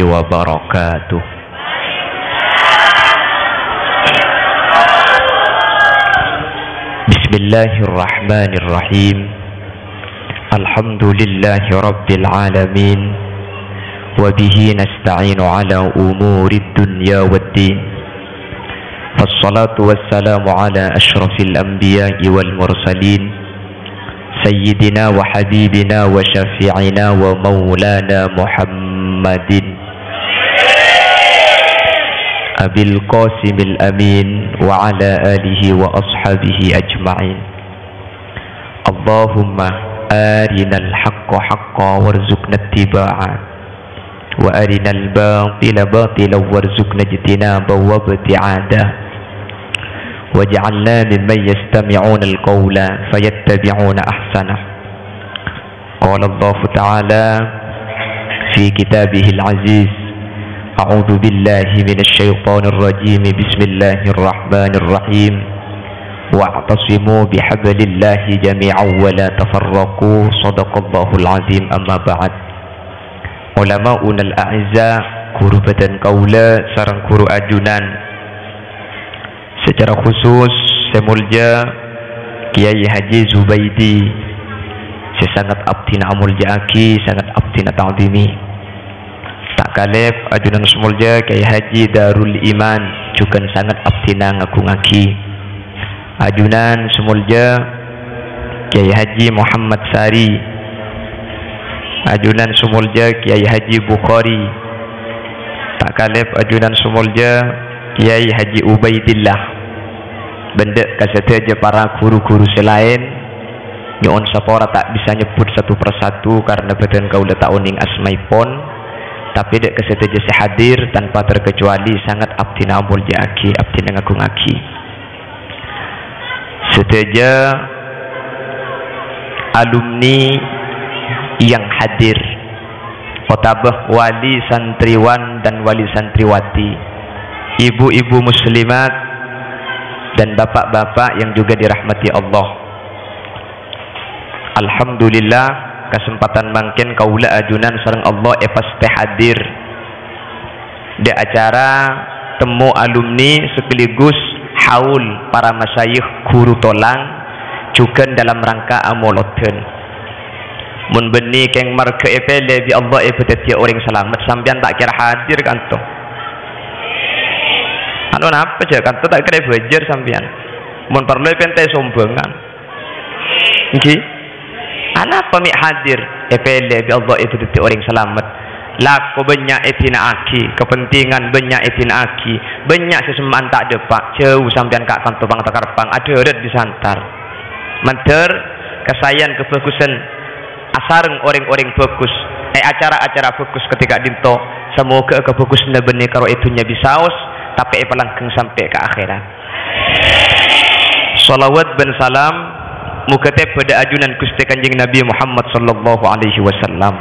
wabarakatuh. Bismillahirrahmanirrahim. Alhamdulillahi rabbil alamin. Wa bihi nasta'inu ala umuri dunya waddin. Wassalatu wassalamu ala ashrafil anbiya'i wal mursalin, sayyidina wa habibina wa syafi'ina wa maulana Muhammadin abil qasimil amin wa ala alihi wa ashabihi ajma'in. Allahumma arinal haqqa haqqa warzuqna ittiba'a wa arinal batila batila warzuqna ijtinaba wa ibti'ada waj'alna mimman yastami'una al-qawla fayattabi'una ahsanah. Qala Allah ta'ala fi kitabihi al-aziz, a'udzu billahi minasy syaithanir rajim, bismillahir rahmanir rahim, wa'tasimu bihablillahi jami'an wa la tafarraqu, shadaqallahul azim. Amma ba'd. Ulama'una al-a'izza, guru badan kaula sareng guru ajunan, secara khusus semulja Kiai Haji Zubaidi, saya sangat abdina amuljaaki, sangat abdina ta'zimi. Tak kalep ajunan semulja Kiai Haji Darul Iman juga sangat abdina ngagungaki. Ajunan semulja Kiai Haji Muhammad Sari, ajunan semulja Kiai Haji Bukhari, tak kalep ajunan semulja Kiai Haji Ubaidillah. Benda kasih aja para guru-guru selain nyon sapora tak bisa nyebut satu persatu karena badan kau letak uning asmaipon, tapi dek kasih aja sehadir tanpa terkecuali sangat abdina muljaaki, abdina ngagungaki. Seteja alumni yang hadir, otabah wali santriwan dan wali santriwati, ibu-ibu muslimat dan bapak-bapak yang juga dirahmati Allah. Alhamdulillah kesempatan mangken kaula ajunan sareng Allah pasti hadir di acara temu alumni sekaligus haul para masyayikh guru tolang juga dalam rangka amoloten. Mun beni keng marga epele bi Allah peteti orang selamat sampean tak kira hadir kanto. Anu napa aja kan tak kira belajar sampean. Mun perlu pentai sombongan. Nggih. Ana pamik hadir epele bi Allah itu detik orang selamat. Laku banyak etina aki, kepentingan banyak etina aki, banyak sesemaan tak depak. Jauh sampean kak kanto bang takarpang ada udah disantar. Manter kesayan kebagusan asareng orang-orang bagus. Acara-acara bagus ketika dinto. Semoga kebagusan benih karo itunya bisaos tapi pelangkeng sampai ke akhirat. Salawat dan salam mukatib pada ajunan Gusti Kanjeng Nabi Muhammad sallallahu alaihi wasallam.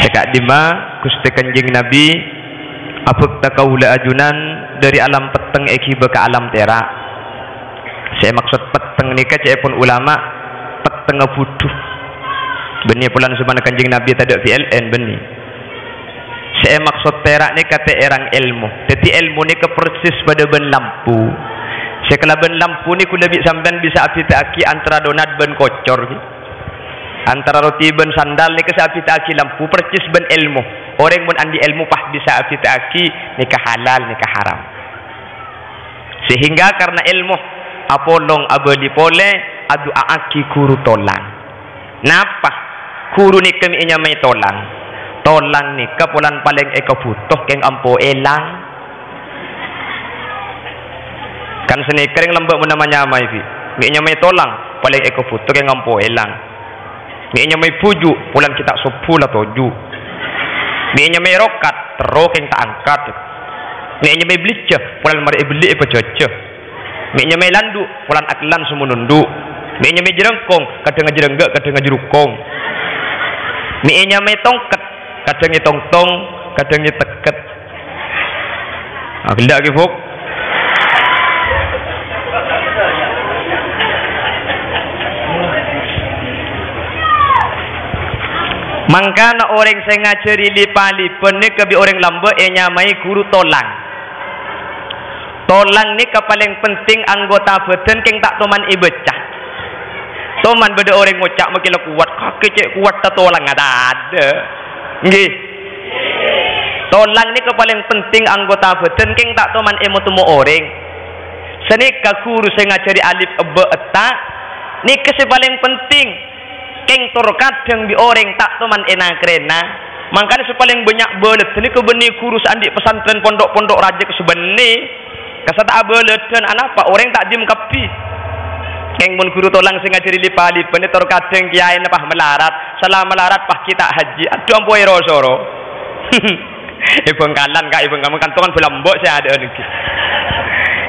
Sekak dima Gusti Kanjeng Nabi apuk takaula ajunan dari alam peteng ekiba ke alam terak. Saya maksud peteng nikah cek pun ulama peteng buduh. Benih pulan subhana Kanjeng Nabi tadak PLN benih. Saya maksud terak ni kata erang ilmu. Jadi ilmu ni kepersis pada ben lampu. Sekala ben lampu ni kuda sampean bisa apitaki antara donat ben kocor. Antara roti ben sandal ni kesa apitaki lampu persis ben ilmu. Orang mun andi ilmu pah bisa apitaki nikah halal nikah haram. Sehingga karena ilmu apolong abadi pole adu aaki guru tolang. Napa? Guru ni kami inya mai tolang. Tolang ni kepulan paling eka butuh keng ampo elang kan seni kering lembek menamanya mai fi mi nyamai tolang paling eka butuh keng ampo elang mi nyamai puju pulan kita sepula toju mi nyamai rokat tero keng tak angkat mi nyamai belicah pulan mari beli apa jojo mi nyamai landu pulan aklan sumunundu mi nyamai jerengkong kadang jerenggak kadang jerukong mi nyamai tongkat kadang tong-tong, kadang teket. Ah, gelak ke fok? Mangkana orang saya ngajari lipa-lipa ni kebi orang lamba nyamai guru tolang. Tolang ni paling penting anggota badan keng tak toman ibecah. Toman beda orang ngocak makin kuat, kaki cek kuat tak tolang ada. Nggih. Tolang ni paling penting anggota badan keng tak toman temu orang. Senika guru saya ngajari alif ba eta ni paling penting. Keng tor kadang di orang tak teman enak krena makanya sepaling banyak belet ini kebeni kurus andi pesantren pondok-pondok raja kesebeni kasata belet dan apa orang tak dim kapi keng mun guru tolang sing ngajari lipa-lipa ini tor kadang kiai napah melarat salah melarat pah kita haji aduh ampoi rosoro ibang kalan kak ibang kamu kantongan belambok saya ada lagi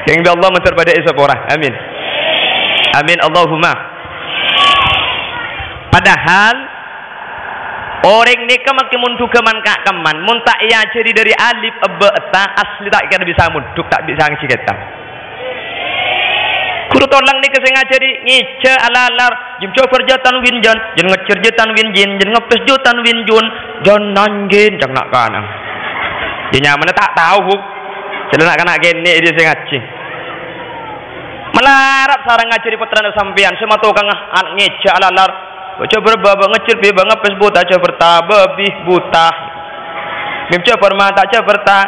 yang Allah menterpada isapora amin amin Allahumma. Padahal orang ni makin mundu keman kak keman muntak ia jadi dari alif ba ta asli tak kena bisa munduk tak bisa ngisi kita. Guru tolang ni keseng ngajari ngice alalar jim cover jatan winjan jen ngecer jatan winjin jen ngepes jatan winjun jan nanggin cak nak kana. Dia nyaman tak tahu jadi nak kana gini dia sing ngaji. Melarat sarang ngajari putrana sampean semua tukang ngice alalar baca berbaba ngecil bi bang ngepes buta aja bertaba bih buta mimca permata aja berta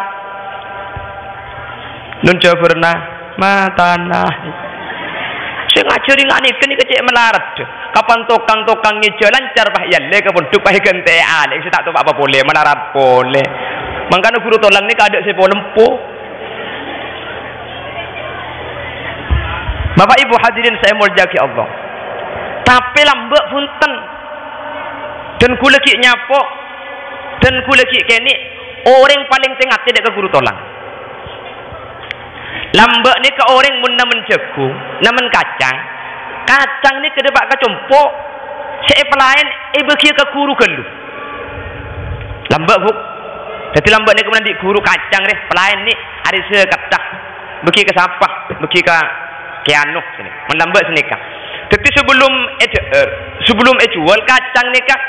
nun ca pernah matana sing ngajari nganiken iki kecek melarat kapan tukang-tukang ngejo lancar bah yalle kepunduk bah gente alik sing tak apa boleh melarat boleh mangkane guru tolang ni kadek sepo lempo. Bapak Ibu hadirin saya muljaki Allah. Tapi lambak punten dan kula ki nyapok dan kula ki kene orang paling tengah tidak ke guru tolang. Lambak ni ke orang mun namen jagung, namen kacang ni ke depak kacumpok, saya pelayan bagi ke guru gelu. Lambak bu, jadi lambak ni kemudian di guru kacang deh pelayan ni hari sekatah bagi ke sampah, bagi ke kianu sini, melambak senika. Tapi sebelum jual kacang ni kak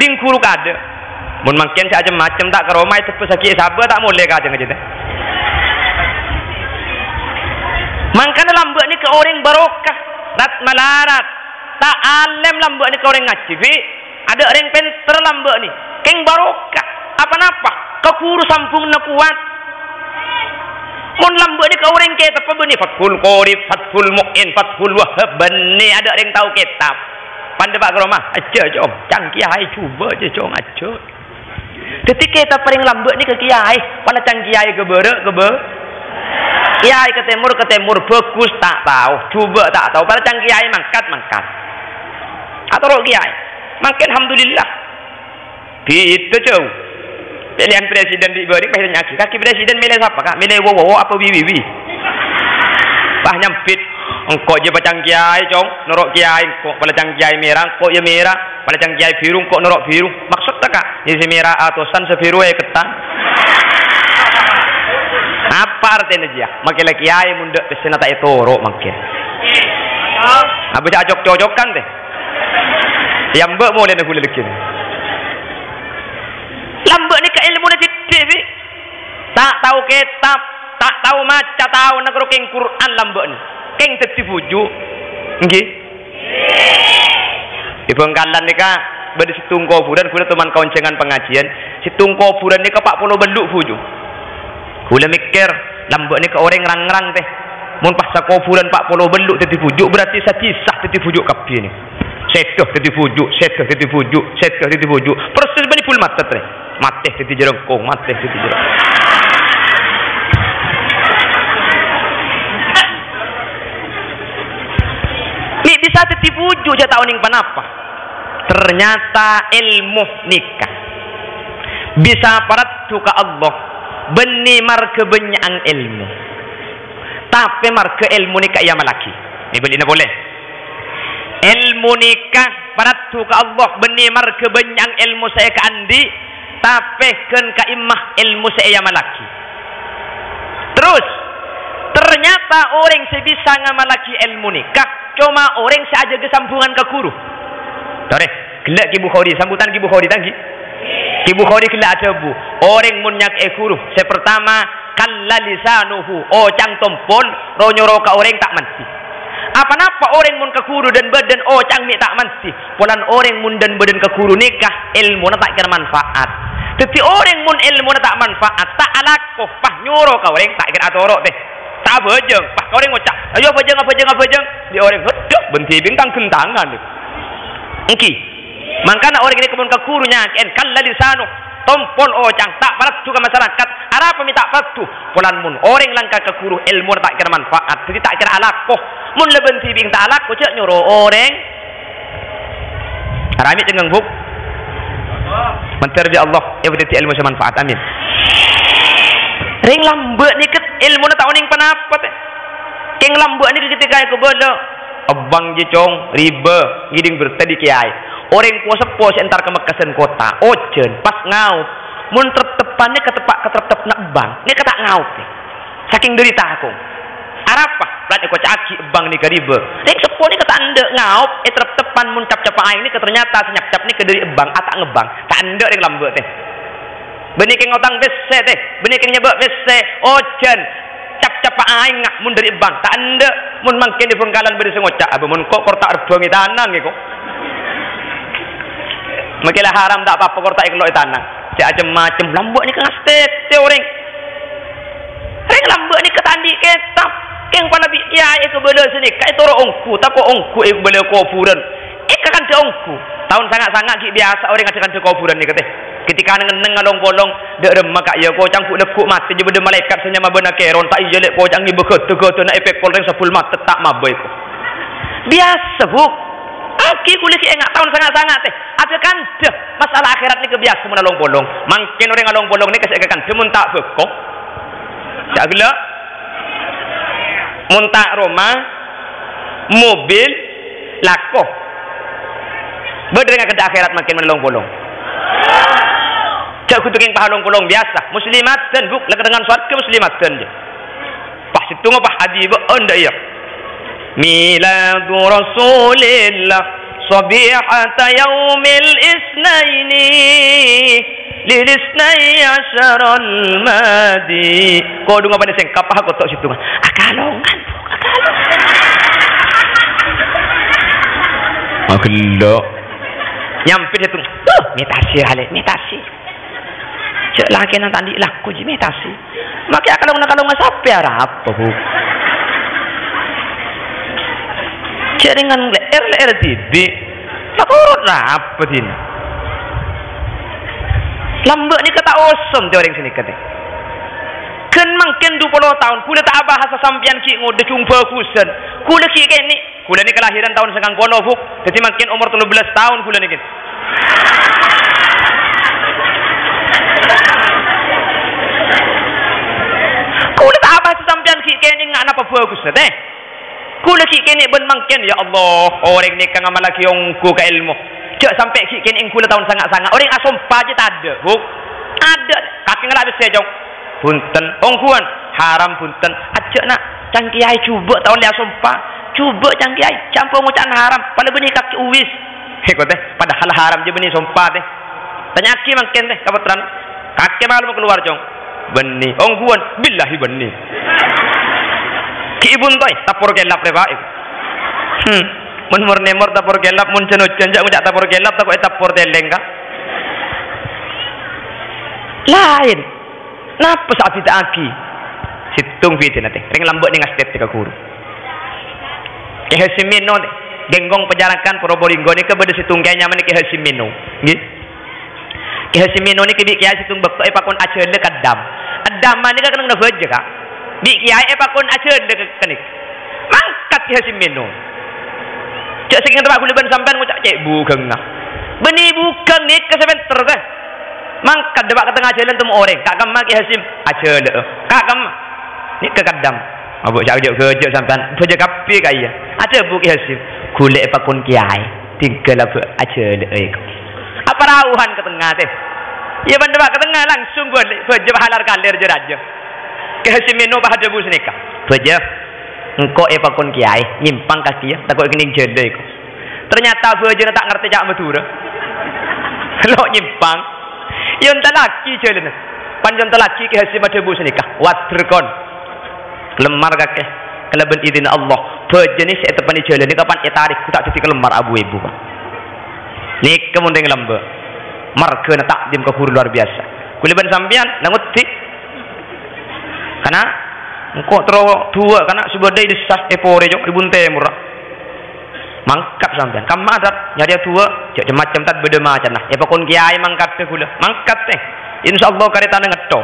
ding guru kada. Mun makin saja macam tak keromai tepus sakit sabar tak boleh kacang aja deh. Mangkana lambak ni ke orang barokah, rat melarat, tak alim lambak ni ke orang ngaji. Ada orang pinter lambak ni, keng barokah. Apa napa? Ke guru sampung nak kuat. Mun lambak ni ke orang kitab apa ni Fathul Qorib, Fathul Mu'in, Fathul Wahhab bani ada orang tahu kitab. Pandai Pak Geromah, aja jom, cang kiai cuba aja jom aja. Jadi kita paling lambak ni ke kiai, pada cang kiai ke kiai ke timur bagus tak tahu, coba tak tahu. Pada cang kiai mangkat. Atau roh kiai, makin alhamdulillah. Itu jauh. Pilihan presiden diberi pilihan nyaki. Kaki presiden milih siapa kak? Milih wowo apa wiwi? Bah nyampit. Engkau je pacang kiai cong, norok kiai. Engkau pacang kiai merah, engkau ya merah. Pacang kiai biru, engkau norok biru. Maksud tak kak? Ini merah atusan sebiru ketan. Apa artinya dia? Makin lagi kiai mundak pesena tak itu orok makin. Apa cocok-cocokan deh? Yang mbak boleh nak kulit lagi. Lambak ni ke ilmu ni titik tak tahu kitab, tak tahu maca, tahu nak rokeng Quran lambak ni. Keng teti bujuk. Nggih. Ibang kalan ni ka bade situng kuburan kula teman kauncengan pengajian. Situng kuburan ni ka 40 beluk bujuk. Kula mikir lambak ni ke orang rang-rang teh. Mun pas kuburan 40 beluk teti bujuk berarti satisah teti bujuk kabeh ni. Setuh teti bujuk, setuh teti bujuk, setuh teti bujuk. Proses bani full mata teh. Mateh teti jerengkong, mateh teti jereng. Ni bisa teti bujuk je tahu ning panapa. Ternyata ilmu nikah bisa paratu ka Allah beni marke benyang ilmu. Tapi marke ilmu nikah ya malaki. Ni belina boleh. Ilmu nikah paratu ka Allah beni marke benyang ilmu saya ka andi tapi ken ka imah ilmu saya malaki. Terus ternyata orang sebisa ngamalaki ilmu nikah cuma orang saja kesambungan ke guru. Tore, gelak ki Bukhari, sambutan ki Bukhari tanggi. Ki Bukhari kila ada bu. Orang mun nyak ekuru. Saya pertama kalla lisanuhu. Oh cang tompol ronyo ka orang tak mansi. Apa napa orang mun kekuru dan badan oh cang mi tak mansi. Polan orang mun dan badan kekuru nikah ilmu na tak kira manfaat. Tetapi orang mun ilmu na tak manfaat tak alakoh pah nyoro ka orang tak kira atorok teh. Tak bejeng pah ka orang ngucap. Ayo bejeng. Di orang heduk benti bintang kentangan. Engki. Mangkana orang ini kebun kekuru nyak en kalla lisanu. Tompol oh cang tak paratu ke masyarakat apa minta paratu polan mun orang langka kekuru ilmu tak kira manfaat jadi tak kira alakoh mun leben tibing tak alakoh cek nyuruh orang rami dengan buk menterbi Allah berarti ilmu semanfaat amin ring lambek ni ket ilmu na tahu ning panapa teh king lambek ni ketika aku bodoh abang jecong riba ngiding bertadi kiai orang kuasa pos entar ke Mekasen kota ojen pas ngau mun tertepannya ketep nak bang ni kata ngau saking derita aku arapa pelat eko caki bang ni karibe nek sepo ni kata ande ngau tertepan mun cap-cap aing ni ternyata senyap-cap ni ke dari bang atak ngebang tak ande ring lambe teh benih keng ngotang bese teh benih keng nyebek bese ojen cap-cap aing ngak mun dari bang tak ande mun mangke di pengkalan beri sengocak apa mun kok kortak rebongi tanan ngiku makilah haram tak apa-apa kortak iklok tanah macam-macam lambuk ni kena stete orang ring lambuk ni ketandi ketap keng panabi ya itu bela sini kai toro ongku tak ko ongku iku bela kuburan kan de ongku tahun sangat-sangat ki biasa orang ngajakan de kuburan ni kate ketika ngeneng ngalong bolong dek remak ya ko cangku lekuk mati je benda malaikat senyama bena keron tak jelek ko cang ni beget-beget nak efek polring sepul mata tak mabai ko biasa buk aki kulit enggak tahun sangat-sangat teh ada kan deh masalah akhirat ni kebiasa mun along bolong mungkin orang along bolong ni kasih kan mun tak bekok tak gila mun tak rumah mobil lakoh berdengar ke akhirat makin menelong bolong cak kutuking pahalong bolong biasa muslimat dan buk lek dengan suat ke muslimat dan je pas itu ngapa haji be anda iya miladu rasulillah sabihata yaumil isnaini lil isnai asyaral madi ko dunga pada sengkap aku tok situ akalongan akallo nyampe situ metasi hale metasi cek laki nang tandi laku je metasi maka akalongan sampai apa bu jaringan leer tibi lakorot lah apa din lambek ni kata osem dia orang sini kata kan mungkin 20 tahun kula tak bahasa sampian ki ngode jumpa kusen kula ki ni kula ni kelahiran tahun 90 buk jadi mungkin umur 13 tahun kula ni kan kula tak bahasa sampian ki ni ngak napa bagus teh kula ki kene ben mangken ya Allah orang ni kang amal laki ongku ka ilmu cak sampai ki kene kula tahun sangat-sangat orang asompa je tak ada bu ada kaki ngelak bisa jong punten ongkuan haram punten ajak nak cang kiai cuba tahun dia asompa cuba cang kiai campur ngucapan haram pada benih kaki uwis heko teh padahal haram je benih sompa teh tanya ki mangken teh kapatran kaki malu keluar jong benih ongkuan billahi benih ki ibun toy tapor gelap rebae mun nemor tapor gelap mun cenut-cenjak ngajak tapor gelap tak kok tapor deleng ka lain napa saat tidak aki situng video nanti ring lambek ning step ka guru ke Hasimino genggong penjarakan Probolinggo ni ke beda situng kaya nyaman ke Hasimino nggih ke Hasimino ni ke bi kiai situng bekto pakon acele kadam adam ni ka kena beje ka di kiai pakon acele kenik mangkat ke Hasimino cek sing tempat kula ben sampean ngucap cek bugeng nah beni bugeng ni ke semester teh mangkat debak ke tengah jalan temu orang kak gamma ki Hasim acele kak gamma ni ke kadam abuk cak kerja sampean beje kapi kaya ada bu ki Hasim golek pakon kiai tinggal abuk acele apa rauhan ke tengah teh ya ban debak ke tengah langsung golek beje halar kalir je raja ke Hasim meno bahada bu senika beje engko pakon kiai nyimpang kaki ya takut kening jende iku ternyata beje tak ngerti cak Madura lo nyimpang Yon talaki jalan. Panjang talaki ke hasil pada bu senikah. Waterkon. Lemar kakek. Kelaban izin Allah. Berjenis itu pani jalan ni kapan tarik ku tak jadi kelemar abu ibu. Ni kemudian lamba. Marga na takdim ke guru luar biasa. Kuliban sampean nangutik. Karena engkau terus dua karena sebadai desas epore jok ribun temur. Mangkat sampean. Kam madat nyari tua jadi macam tat beda macam nah. Ya pokon kiai mangkat teh kula. Mangkat teh. Insyaallah kareta ngeto.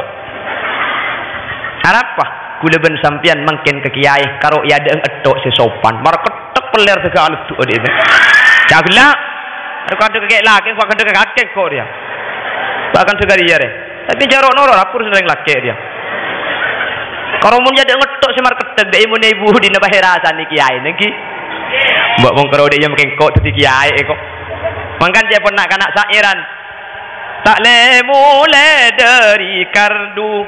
Apa? Kula ben sampean mangken ke kiai karo ya ada ngeto sesopan. Mar ketek peler segala tu dia. Jagla. Aku ada ke laki, aku ada ke kakek kok dia. Bahkan segala dia. Tapi jarok noro rapur sering laki dia. Kalau mun jadi ngetok semar ketek dek mun ibu di bahasa ni kiai niki. Mbak wong karo dek yang kengkok dadi kiai kok. Mangkan dia pernah kanak sairan. Tak le mulai dari kardu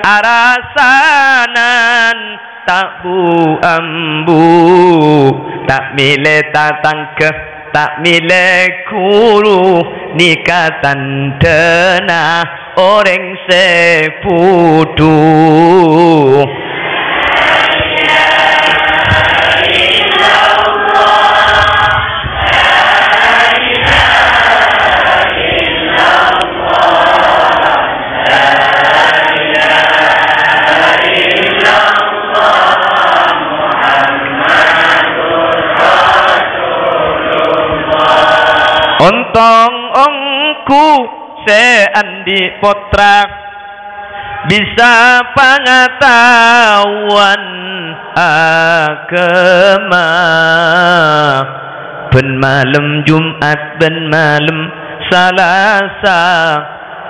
arasanan tak bu ambu tak mile tatangke tak mile kuru nikatan dena orang sepudu. Ontong ongku seandi potra bisa pengetahuan agama ben malam Jumat ben malam Salasa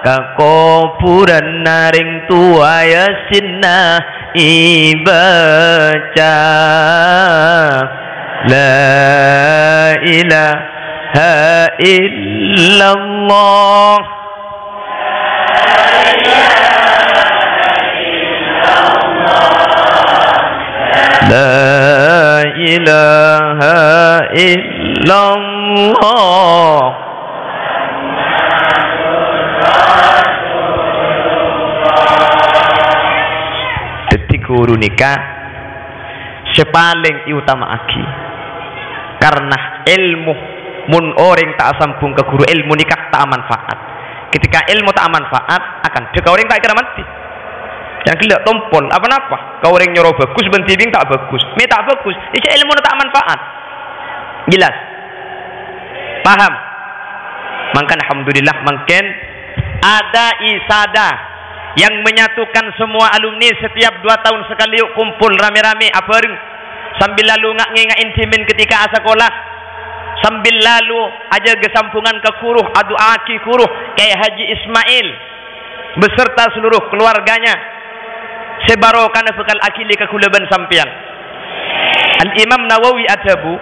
kakuburan naring tua yasinna ibaca la ilaha illallah la ilaha illallah. Dadi guru nikah sepaling utama aki karena ilmu mun orang tak sambung ke guru ilmu nikah tak manfaat. Ketika ilmu tak manfaat akan jika orang tak kira mati. Yang kelak tompol apa-apa. Kau orang nyoro bagus bentibing tak bagus. Me tak bagus. Ini ilmu tak manfaat. Jelas. Paham? Maka alhamdulillah makin ada isada yang menyatukan semua alumni setiap 2 tahun sekali kumpul rame-rame abareng sambil lalu ngak intimin ketika sekolah. Sambil lalu aja kesampungan ke kuruh adu aki kuruh kayak Haji Ismail beserta seluruh keluarganya sebarokan bekal akili ke kulaban sampian. Al Imam Nawawi adabu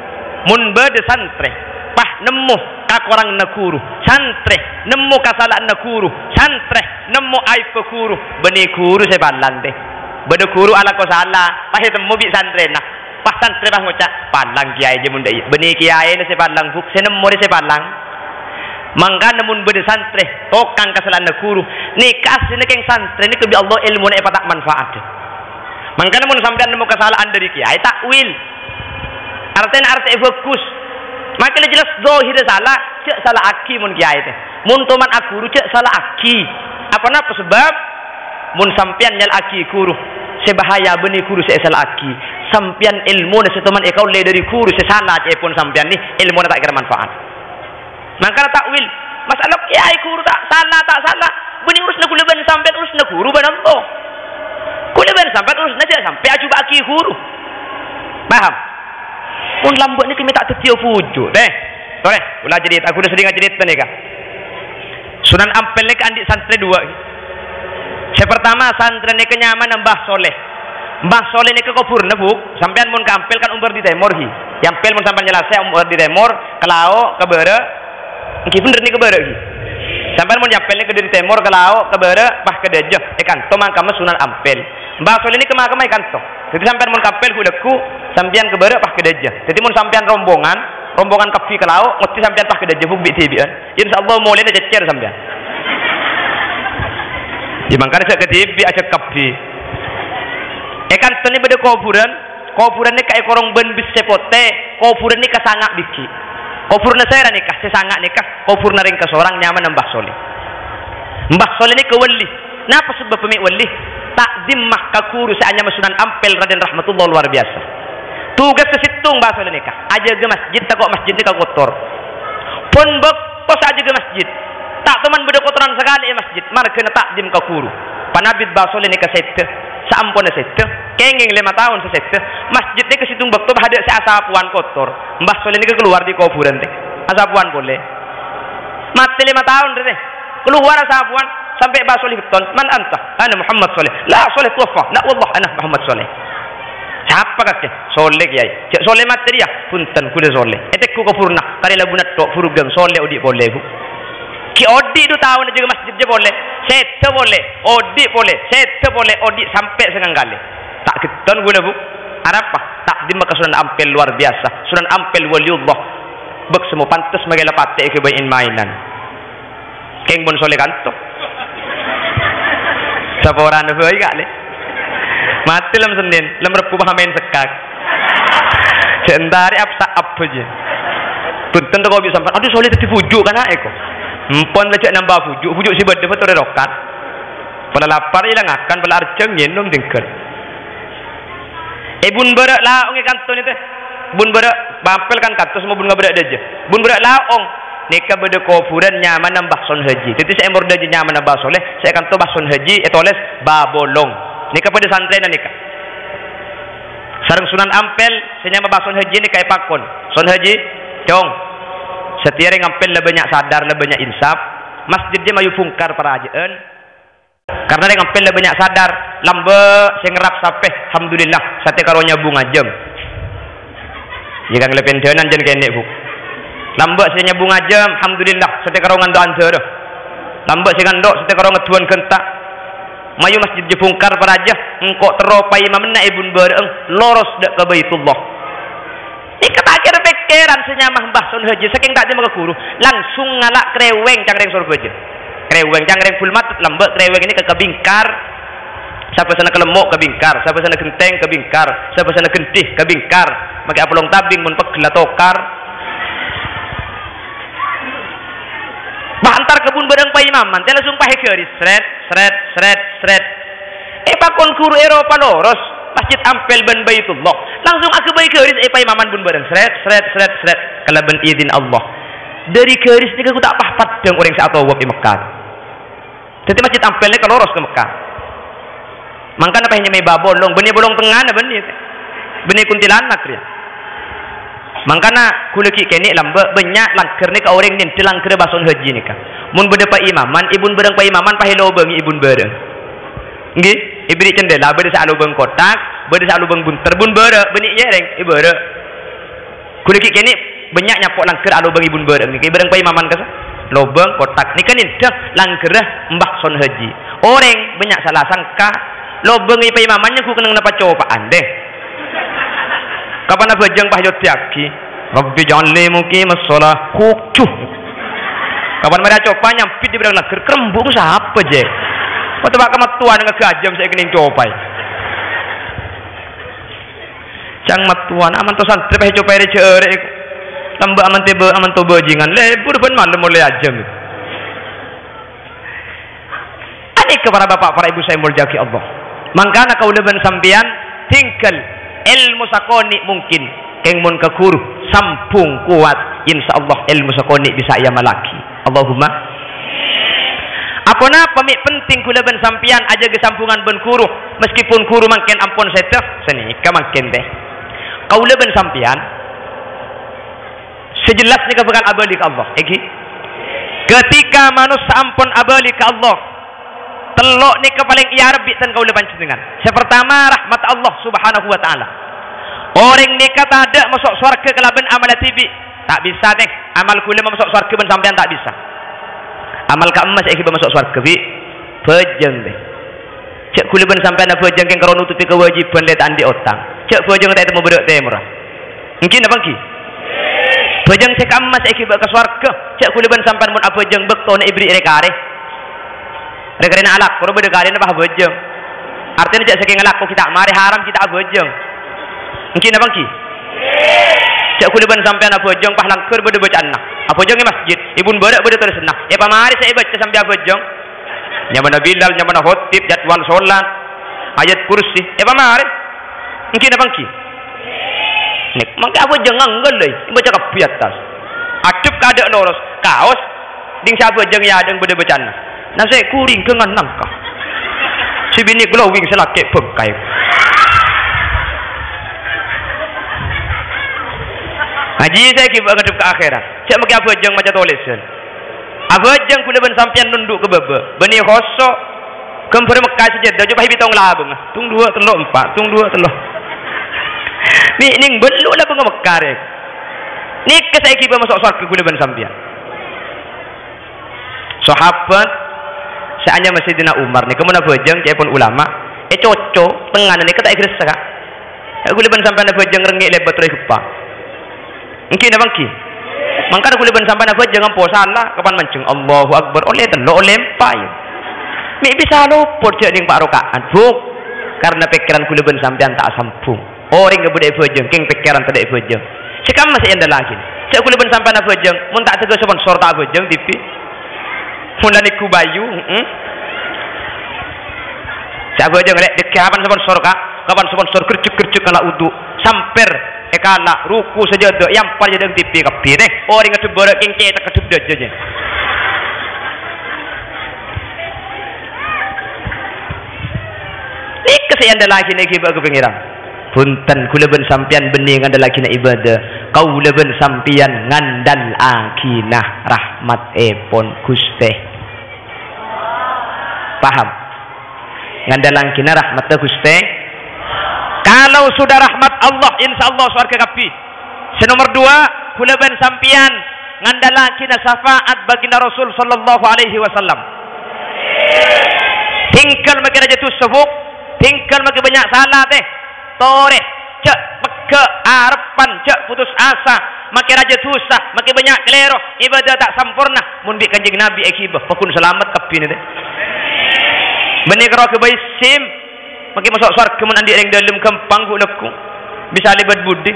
mun bade santre pah nemu kakorang nakuru santre nemu kasalaan nakuru santre nemu aib ke kuru beni kuru sebalan teh bade kuru ala ko salah pah temu bi santre nah pas santre bah ngucap palang kiai je mun dai beni kiai ne se palang buk se nemu se palang mangga nemun bede santre tokang kasalan guru nikah sini keng santre ni kebi Allah ilmu ne patak manfaat mangga nemun sampean nemu kesalahan dari kiai takwil artinya arti bagus maka jelas zahir salah cek salah aki mun kiai teh mun toman guru cek salah aki apa napa sebab mun sampean nyal aki guru sebahaya beni guru se salah aki sampian ilmu na seteman ekau le dari guru sesalah cepon sampian ni ilmu na tak kira manfaat. Maka takwil masalah kiai guru tak salah beni urus na kuleban sampian urus na guru banan to. Kuleban sampian urus na sampai aju baki guru. Paham? Pun lambok ni kami tak tetio pujuk deh. Tore, ulah jadi aku dah sering cerita ni kah. Sunan Ampel ni andik santri 2. Yang pertama santri ni kenyaman Mbah Soleh. Mbah Soleh ni ke kubur nebuk sampean mun kampil kan umur di timur hi yang pel mun sampean jelasnya umur di timur kelao ke bere nggih bener ni ke bere hi sampean mun nyampel ni ke di timur kelao ke bere pah ke dejeh ikan to mangkame Sunan Ampel Mbah Soleh ni ke makam ikan to jadi sampean mun kampil kudeku sampean ke bere pah ke dejeh jadi mun sampean rombongan kafi kelao mesti sampean pah ke dejeh buk bi tibian insyaallah mulai cecer sampean Di mangkane sak ketibi aja kapi. Kan tene beda kuburan ni kae korong ben bis sepote, kuburan ni kasangak biki. Kuburna saya nikah, sesangak nikah, kuburna ring seorang nyaman Mbah Soleh. Mbah Soleh ni kewali. Napa sebab pemik wali? Takdim mah kakuru seanya Sunan Ampel Raden rahmatullah luar biasa. Tugas sesitung Mbah Soleh nikah. Aja ke masjid tak kok masjid ni kotor. Pun bektos aja ke masjid. Tak teman beda kotoran sekali masjid. Markena takdim kakuru. Panabit Mbah Soleh nikah sete. Saampun sete. Kenging 5 tahun sesete. Masjid ni ke situng bekto ada seasapuan kotor. Mbah Soleh ni keluar di kuburan teh. Asapuan boleh. Mati 5 tahun teh. Keluar asapuan sampai Mbah Soleh beton. Man anta? Ana Muhammad Soleh. La Soleh tuwafa. La wallah ana Muhammad Soleh. Siapa kakek? Soleh kiai. Cek Soleh mati dia. Punten kuda Soleh. Etek ku kufurna. Kari lagu natok furugang Soleh odi boleh bu. Ki odi itu tahun juga masjid je boleh. Sete boleh. Odi boleh. Sete boleh. Odi sampai sengang kali. Tak keton guna bu. Apa? Takdim maka Sunan Ampel luar biasa. Sunan Ampel waliullah. Bek semua pantas sebagai lepate ke bayin mainan. Keng bon Soleh kanto. Sapa orang ada bayi kali. Mati lam Senin, lam Rebu main sekak. Sentari apa je. Punten tu kau bisa sampai. Aduh Soleh tadi fujuk kan aku. Empon baca nambah fujuk si bade betul rokat. Pada lapar hilang akan, pada arceng nyenum dengker. Bun berak laong kanton itu. Bun berak bampel kan kantor semua bun berak aja. Bun berak laong. Nika beda kuburan nyaman nambah son haji. Jadi saya emor daji nyaman nambah soleh. Saya kantor bason haji etoles babolong. Nika pada santren nika. Sareng Sunan Ampel senyama bason haji nika epakon. Son haji cong. Setiap yang Ampel lebih banyak sadar, lebih banyak insaf. Masjid dia mayu fungkar perajaan. Karena yang Ampel lebih banyak sadar. Lambe sengerap sampai alhamdulillah sate karonya bunga jam. Jika ngelepen tenan jan kene bu. Lambe senya bunga jam alhamdulillah sate karongan do anseur. Lambe sing andok sate karong ngeduan kentak. Mayu masjid je fungkar paraja engko teropai mamna ibun bareng loros dak ke Baitullah. Ikat akhir pikiran senyamah Mbah Sun Haji saking tak dia guru langsung ngalak kreweng cangreng surga je. Kreweng cangreng full matut lambe kreweng ini ke kebingkar. Sampai sana kelemok kebingkar, sampai sana genteng kebingkar, sampai sana gentih kebingkar. Pakai apelong tabing mun pegela tokar. Bantar kebun bareng Pak Imaman, teh langsung pahe keris, sret. Pakon guru Eropa loros, Masjid Ampel ben Baitullah. Langsung aku bae keris Pak Imaman bun bareng, sret. Kalau ben izin Allah. Dari keris ni aku tak pahpat dengan orang saat awak di Mekah. Jadi Masjid Ampel ni kalau loros ke Mekah. Mangkana apa hanya babolong, benih bolong tengah na benih kuntilanak dia. Mangkana kuleki kene lambe banyak langker ni ka orang ni langker bason haji ni ka. Mun beda pa imaman, ibun bereng pa imaman pa helo bengi ibun bereng. Nggih, ibri cendela beda sa lubang kotak, beda sa lubang bunter bun bere benih yereng ibere. Kuleki kene banyak nyapok langker alubang ibun bereng ni bereng pa imaman ka lubang kotak. Ni kan indah langker mbah son haji. Orang banyak salah sangka lobeng ipa imamannya ku kenang napa cobaan deh. Kapan apa jeng pah yotiaki? Rabbi janli muqimas shalah kucuh. Kapan mereka coba nyampit di berang lager kerembung siapa je? Waktu bak kamat tuan dengan gajam saya kening cobai. Cang mat tuan aman to santri pah cobai re ceure. Tambah aman tebe aman to bajingan lebur ben malam mulai ajam. Adik kepada bapak para ibu saya muljaki Allah. Mangkana kau leban sampian tinggal ilmu sakoni mungkin keng mun kekuru sampung kuat insyaallah ilmu sakoni bisa ia malaki. Allahumma apona pamik penting kula ben sampian aja ge sampungan ben kuru meskipun kuru mangken ampun seteh seni ka mangken teh. Kau leban sampian sejelas ni ka bakal abadi ka Allah. Iki ketika manusia ampun abadi ka Allah telok ni ke paling iya Rabbi dan kau lepan dengan. Yang pertama rahmat Allah subhanahu wa ta'ala. Orang ni kata ada masuk surga kelaban amal tibi. Tak bisa deh. Amal kula masuk surga ben sampean tak bisa. Amal ka emas ikhib masuk surga bi. Pejeng deh. Cek kula ben sampean apa pejeng keng karo nutupi kewajiban let andi otang. Cek pejeng tak itu mau berak temurah. Mungkin apa ki? Pejeng cek emas ikhib ke surga. Cek kula ben sampean mun apa pejeng bekto na ibri rekare. Rekarena alak koro beda kali bah bojong. Artinya cak saking alak kita mari haram kita bojong. Mungkin apa ki? Cak kuliban sampean bojong pah langkur beda bacaan nak. Bojong di masjid, ibun berak beda terus senang. Pamari saya baca sampai bojong. Nyamana Bilal, nyamana khotib, jadwal solat, ayat kursi. Pamari. Mungkin apa ki? Nek mangka bojong anggal deui, baca kapi atas. Adup kada loros, kaos ding sa bojong ya adeng beda bacaan. Nah saya kuring kengan nangka. Si bini glowing selake bengkai. Haji saya kiba ngadep ke akhirat. Cak maki abojong macam tulisan. Abojong kula ben sampean nunduk ke bebe. Beni khosok. Kempur Mekah sejadah coba hibi tong labung. Tung 2 telok 4, tung 2 telok. Ni ning beluk lah pengen Mekah rek. Ni ke saya kiba masuk surga kula ben sampean. Sahabat seanya Sayyidina Umar ni kemun abojong cak pun ulama. Cocok tengah ni kata ikhlas saka. Kula ben sampean abojong rengek lebat roi kepa. Mungkin apa ki? Mangka aku leban sampai apa jangan puasa salah kapan mancing Allahu Akbar oleh telok oleh empai. Mi bisa luput je ning pak rakaat buk karena pikiran ku leban sampean tak sambung. Orang ke budaya bojong king pikiran tak bojong. Sekam masih anda lagi. Cak ku leban sampean apa bojong mun tak tegas sponsor tak bojong TV. Mun niku bayu, Cak bojong lek kapan sponsor kak? Kapan sponsor kerjuk-kerjuk kala udu samper ekala ruku saja tu yang paling jadi TV kapi ni orang itu berak kengke tak kedip saja. Ni kesayang dah lagi ni kibat aku pengiran. Punten kula ben sampian bening anda lagi nak ibadah. Kau ben sampian ngandal akinah rahmat epon Gusti. Paham? Ngandal akinah rahmat Gusti. Kalau sudah rahmat Allah, insya Allah surga kapi. Senomor 2, kula ben sampian ngandala kina syafaat baginda Rasul sallallahu alaihi wasallam. Tinggal maki raja tu sebuk, tinggal maki banyak salah teh. Tore, cek peke harapan, cek putus asa, maki raja susah, maki banyak kelero, ibadah tak sempurna. Mun bi kanjeng Nabi ekibah, pakun selamat kapi ni teh. Benih karo kebai sim maki masuk surga mun andi ring dalam kempang ku leku bisa libat budi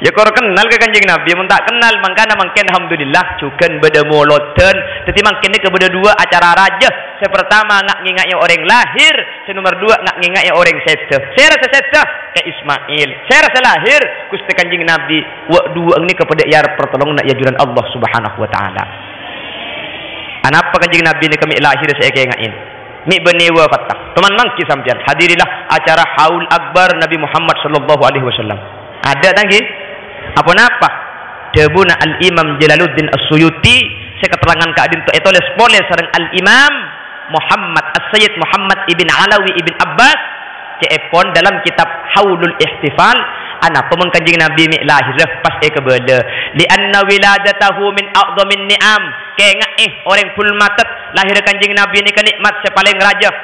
ya kor kenal ke kanjeng Nabi mun tak kenal mangkana mangken alhamdulillah cukan beda moloten teti mangken ni ke beda 2 acara raja saya pertama ngak ngingaknya orang lahir saya nomor 2 ngak ngingaknya orang sedeh saya rasa sedeh ke Ismail saya rasa lahir Gusti kanjeng Nabi wa 2 ni kepada ya pertolongan nak yajuran Allah Subhanahu wa taala anapa kanjeng Nabi ni kami lahir saya ke ngain mi benewa fatah. Teman mangki sampean hadirilah acara haul akbar Nabi Muhammad sallallahu alaihi wasallam. Ada tangki? Apa napa? Debuna Al-Imam Jalaluddin As-Suyuti saya keterangan keadin tu etoles boleh sareng Al-Imam Muhammad As-Sayyid Muhammad Ibn Alawi Ibn Abbas cepon dalam kitab Haulul Ihtifal ana pemen kanjeng Nabi mi lahir pas kebele li anna wiladatahu min a'dhamin ni'am ke orang pul matat lahir kanjeng Nabi ni kenikmat sepaling raja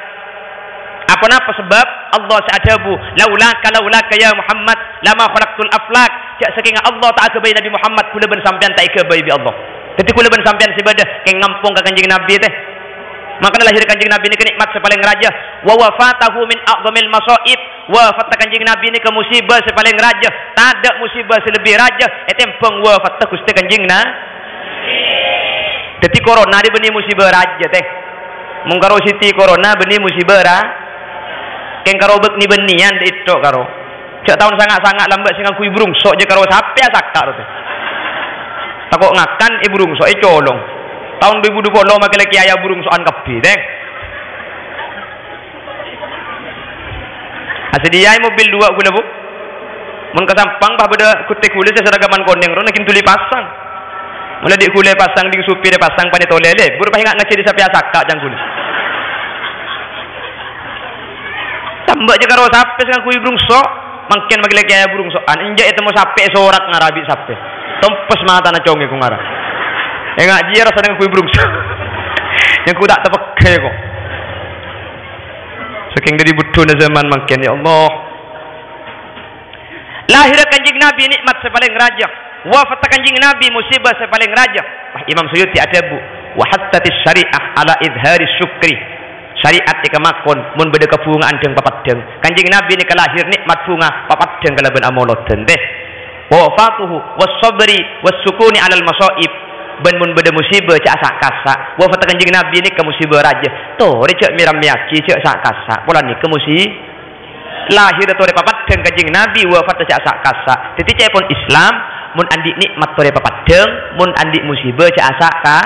apa napa sebab Allah sa'adabu laulaka ya Muhammad lama khalaqtul aflak jak saking Allah tak kebai Nabi Muhammad kula ben sampean tak kebai bi Allah dadi kula ben sampean sibadah ke ngampung ka kanjeng Nabi teh maka lahir kanjeng Nabi ni kenikmat sepaling raja wa wafatahu min a'dhamil masaib wafat kanjeng Nabi ni ke musibah sepaling raja tak ada musibah selebih raja etempeng wafat Gusti kanjeng dadi corona ni benih musibah raja teh mung karo siti corona benih musibah ra keng karo bek ni benian itu karo cak tahun sangat-sangat lambat sing aku ibrung sok je karo sape sakak teh takok ngakan ibrung sok colong tahun 2020 makin lagi ayah burung soan kebi deh asediai mobil 2 gula bu mun kesampang bah beda kutek kule seragaman koneng ro nakin tuli pasang mulai di kule pasang ding supir pasang pane tolele buru pah ngak ngecedi sapi asaka jang kule tambak je karo sape sing aku burung sok mangken makin lagi ayah burung soan injak itu mau sape sorak ngarabi sape tempes mata na conge ku ngarah enggak jira sedang kui burung yang ku tak terpakai kok saking dari butuh zaman makin ya Allah lahir kanjeng Nabi nikmat sepaling raja wafat kanjeng Nabi musibah sepaling raja Imam Suyuti ada bu wa hattatis syariah ala izhari syukri. Syariat ika makon mun beda kepungaan jeung papadeng. Kanjeng Nabi ni kalahir nikmat bunga papadeng kalaban amoloten teh. Wa fatuhu was sabri was sukuni alal masaib. Ben mun beda musibah cak sak kasak. Wa fat kanjeng Nabi ni ke musibah raja. To recek miram miaki cak sak kasak. Pola ni ke musibah lahir tore papadeng kanjeng Nabi wa fat cak sak kasak. Titi cak pun Islam mun andi nikmat tore papadeng, mun andi musibah cak sak ka.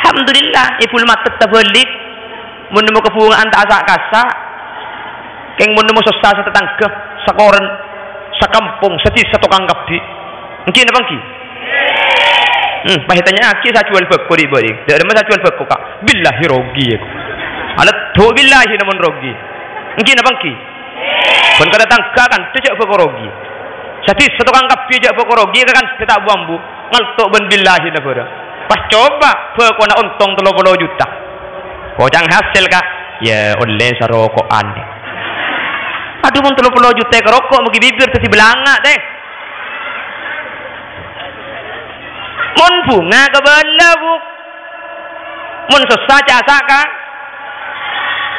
Alhamdulillah iful matet tabalik. Mun nemu kepungaan tak sak kasak. Keng mun nemu sesasa tetangga, sakoren, sakampung, seti tukang kabdi. Mungkin apa ki? Pahitannya aki saya jual beko di bari. Dak ada masa jual beko kak. Billahi rogi aku. Alat tu billahi namun rogi. Mungkin apa ki? Pun kada tangka kan tejak beko rogi. Sati setukang kapi jak beko rogi kan kita buang bu. Ngaltok ben billahi nabara. Pas coba beko nak untung 30 juta. Bocang hasil kak. Ya oleh sarokokan. Aduh mun 30 juta ke rokok mugi bibir tesi belangak teh. Mun bunga kebala bu. Mun susah jasa kan.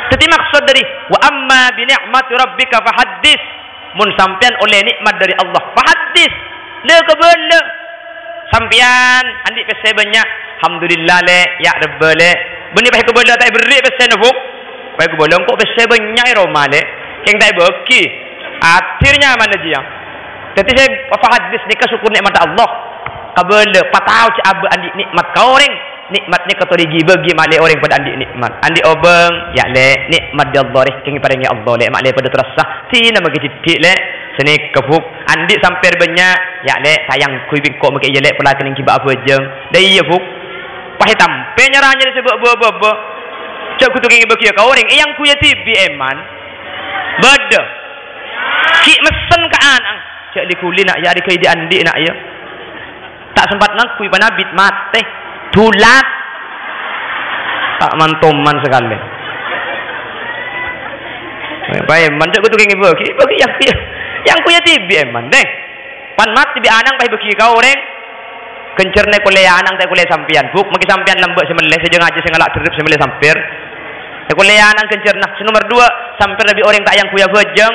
Jadi maksud dari wa amma bi ni'mati rabbika fahaddis. Mun sampean oleh nikmat dari Allah fahaddis. Le kebala. Sampean andi pese banyak. Alhamdulillah le ya rabb le. Beni pakai kebala tak beri pese nafuk. Pakai kebala kok pese banyak roma le. Keng tak beki. Akhirnya mana dia? Jadi saya fahaddis ni syukur nikmat Allah. Kabel patau ci abu andi nikmat kau orang nikmat ni kau rigi bagi male orang pada andi nikmat andi obeng ya le nikmat dia Allah keng pada ya Allah le mak le pada terasa sini magi titik le seni kebuk andi sampai banyak ya le sayang kui bingkok magi ya le pula kening kiba apa jeng dai ya buk pahe tampe nyaranya disebut bobo cak kutu keng bagi kau orang yang ku ya tibi eman beda ki mesen ka anang cak dikuli nak ya di kai di andi nak ya tak sempat ngakui panabit mate dulat tak mantoman sekali. Baik, mandek betul keng bagi yang punya tibi eman deh. Pan mat tibi anang pai bagi kau orang kencerne kuliah anang tak kuliah sampian buk maki sampian lembek semeleh sejeng aja sengalak terip semeleh sampir. Kuliah anang kencerna nomor 2 sampir lebih orang tak yang kuya bejeng.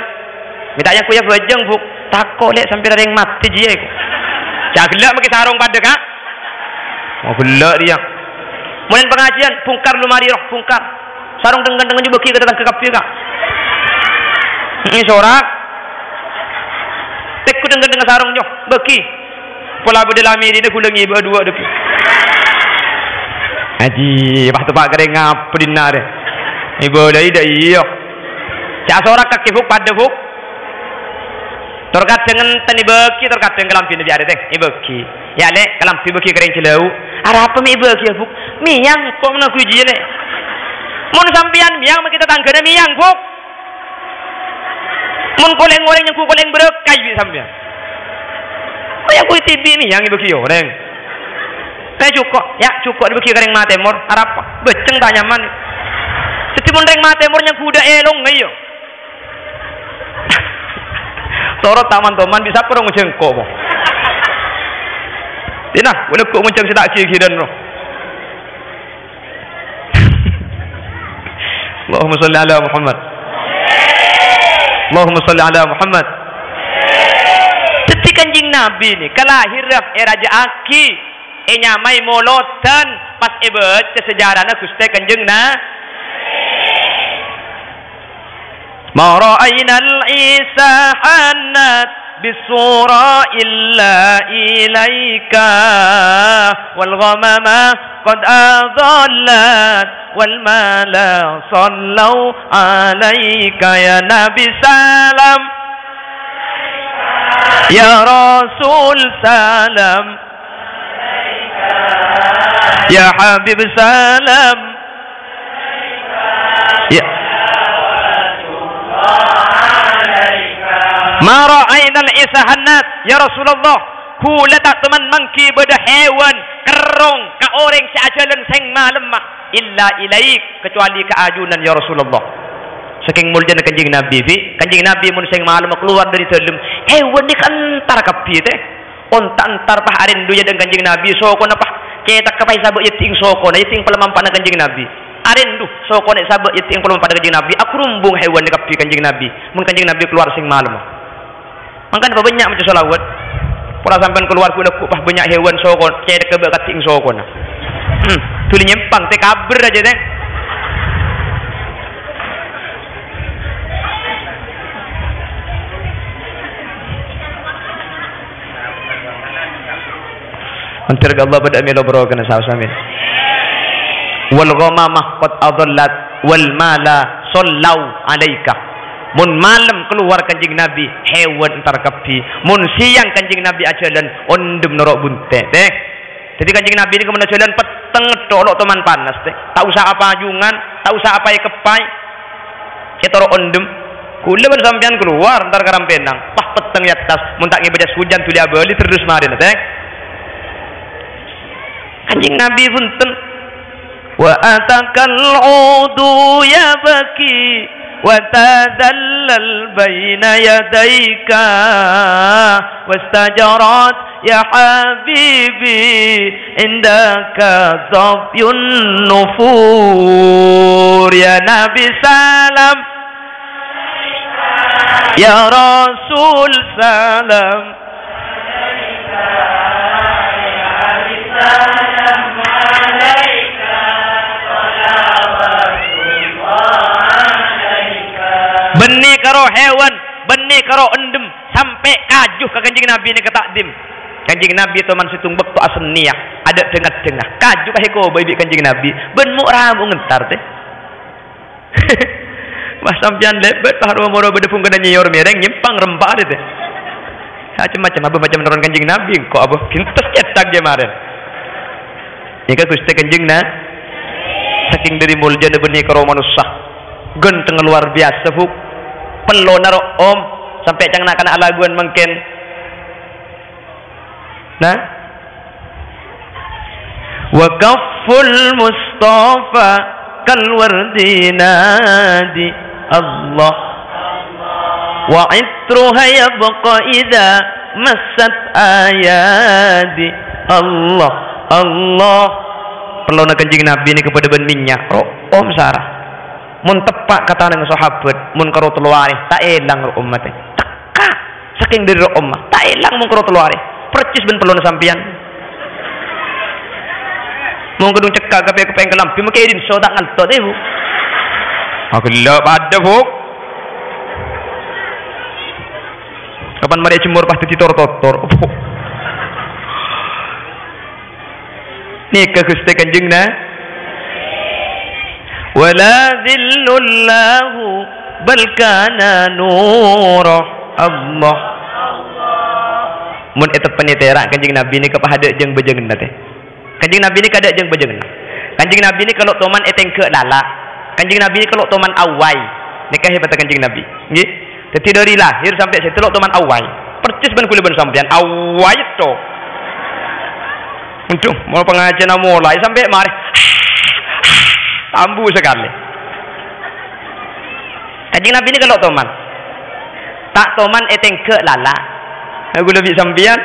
Minta yang kuya bejeng buk takok lek sampir ada yang mati je. Jagelak pakai sarung pada kak. Oh gelak dia. Mulai pengajian pungkar lumari roh pungkar. Sarung dengan juga kita datang ke kapi kak. Ini sorak. Tekku dengan sarung nyoh beki. Pola berdelami dia kulengi berdua deki. Haji waktu pak kering apa dinar. Ibu dah ida iyo. Cak sorak kaki buk pada buk. Terkait dengan tani beki terkait dengan kelampi nabi ada teh ibeki ya le kelampi beki kering celau ada apa mi ibeki ya buk miyang kok mana kuji le mun sampian miyang kita tanggana miyang buk mun koleng orang yang ku koleng berekai bi sampian oh yang ku tibi miyang ibeki orang teh cukup ya cukup ibeki kering mata temur ada apa beceng tak nyaman setimun ring mata temur yang kuda elong ayo sorot taman-taman bisa perang mencengkok mo. Dina, boleh kok menceng sedak kiri dan roh. Allahumma salli ala Muhammad. Allahumma salli ala Muhammad. Teti kanjing Nabi ni kalahirah raja aki nyamai molotan pas ebet sejarahna Gusti kanjeng na ما رأينا العيسى حنت بالصورة إلا إليك والغمم قد أضلت والمال صلوا عليك يا نبي سلام يا رسول سلام يا حبيب سلام يا Ma ra'ainal isahanat ya Rasulullah kula tak teman mangki beda hewan kerong ka orang seajalan seng malemah illa ilaik kecuali ka ajunan ya Rasulullah saking mulya kanjeng Nabi kanjeng Nabi mun seng malemah keluar dari dalam hewan ni kantar kapi teh onta antar pah arindu ya dengan kanjeng Nabi so kono pah cetak kapai sabuk yeting soko na yeting pelemam pada kanjeng Nabi. Arendu soko nek sabuk yeting pelemam pada kanjeng Nabi. Aku rumbung hewan di kapi kanjeng Nabi. Mun kanjeng Nabi keluar sing malam. Mangkan apa banyak macam selawat. Pura sampean keluar ku nak pah banyak hewan soko cetak kabeh kating soko na. Tuli nyempang teh kabar aja teh. Antar Allah pada amil obro kena sahamin. Wal ghamamah qad adallat wal mala sallau alaika. Mun malam keluar kanjing Nabi hewan entar kapi. Mun siang kanjing Nabi ajalan ondem norok bunte teh. Jadi kanjing Nabi ini kemana jalan peteng dolok teman panas teh. Tak usah apa ajungan, tak usah apa kepai. Cetoro ondem. Kula ban sampean keluar entar karam penang. Pah peteng di atas. Mun tak ngebaca hujan tuli abali terus marin teh. Kanjing Nabi punten wa atakal udu ya baki wa tadallal baina yadayka wastajarat ya habibi indaka zafyun nufur ya Nabi salam ya Rasul salam benih karo hewan, benih karo endem sampai kajuh ke kanjing Nabi ini ke takdim. Kanjing Nabi teman situng bekto asem niah, ada tengah-tengah kajuh kaheko bayi kanjing Nabi, ben mu ramu ngentar teh. Wah sampean lebet paharo moro bedepung kena nyiyor mereng nyempang rempah teh. Macam-macam apa macam neron kanjing Nabi kok apa pintes cetak dia maren. Nika Gusti kanjing na saking dari muljana benih karo manusia. Genteng luar biasa fu. Pelo naro om sampai cang nak kena laguan mungkin. Nah. Wa kafful Mustafa kal wardi nadi Allah. Wa itruha yabqa idza massat ayadi Allah Allah. Perlu nak kanjing Nabi ini kepada beningnya. Om Sarah. Mun tepak kata dengan sahabat, mun karo teluare tak elang ro umat teka saking dari ro umat tak elang mun karo teluare percis ben perlu sampean mun kedung cekak kape kepeng kelampi make din so tak ngantot deh bu aku lep ada bu kapan mari cemur pasti ditor-totor nih ke Gusti kanjeng na wala dhillullahu bal kana nurah Allah mun eta penitera kanjing Nabi ni kapahade jeung bejeungna teh kanjing Nabi ni kada jeung bejeungna kanjing Nabi ni kalau toman etengke lala kanjing Nabi ni kalau toman awai nikah hebat kanjing Nabi nggih dadi dari lahir sampai setelok toman awai percis ben kula ben sampean awai to untuk mau pengajian mulai sampai mari ambu sekali. Kanjing Nabi ini kalau toman, tak toman etengke lala. Aku lebih sampian.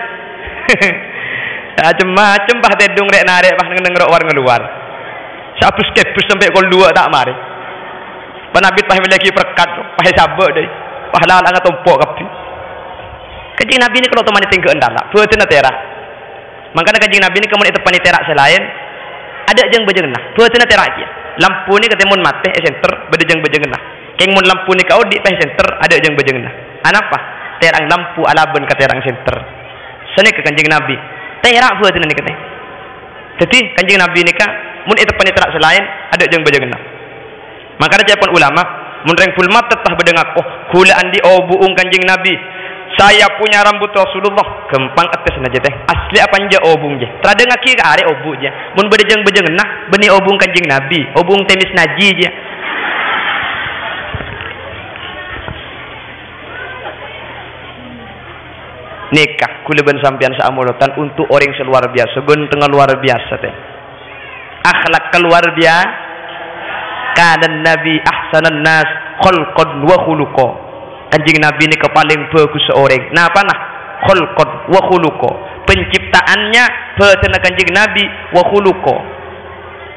Macam-macam bah tedung rek narik bah ngerok war ngeluar. Sapus kepus sampai kol dua tak mari. Penabit pah lagi perkat, pah sabak deh. Pah lala ngat tompok kapi. Kanjing Nabi ini kalau toman etengke endala, buatna tera. Makanya kanjing Nabi ini kemun itu panitera selain ada jeung bejeungna. Buatna tera dia. Lampu ni ketemu mati center bedejeng bejeungna keng mun lampu ni kau di center ada jeung bejeungna anapa terang lampu alaben ka terang center sene ke kanjing Nabi terak buatna ni kateh jadi kanjing Nabi ni ka mun itu penitera selain ada jeung bejeungna makanya japon ulama mun reng pul mata tah bedengak oh kula andi buung kanjing Nabi saya punya rambut Rasulullah gempang atas saja teh asli apa nja obung je tradeng aki ka are obu je mun bedejeng bejeungna benih obung kanjing Nabi obung temis naji je nikah kula ben sampean saamolotan untuk orang seluar biasa genteng luar biasa teh akhlak keluar biasa kana Nabi ahsanan nas khalqan wa khuluqa kanjing Nabi ini kepaling bagus seorang. Nah apa nah? Khulqan wa khuluqa. penciptaannya petena kanjeng Nabi wa khuluqo.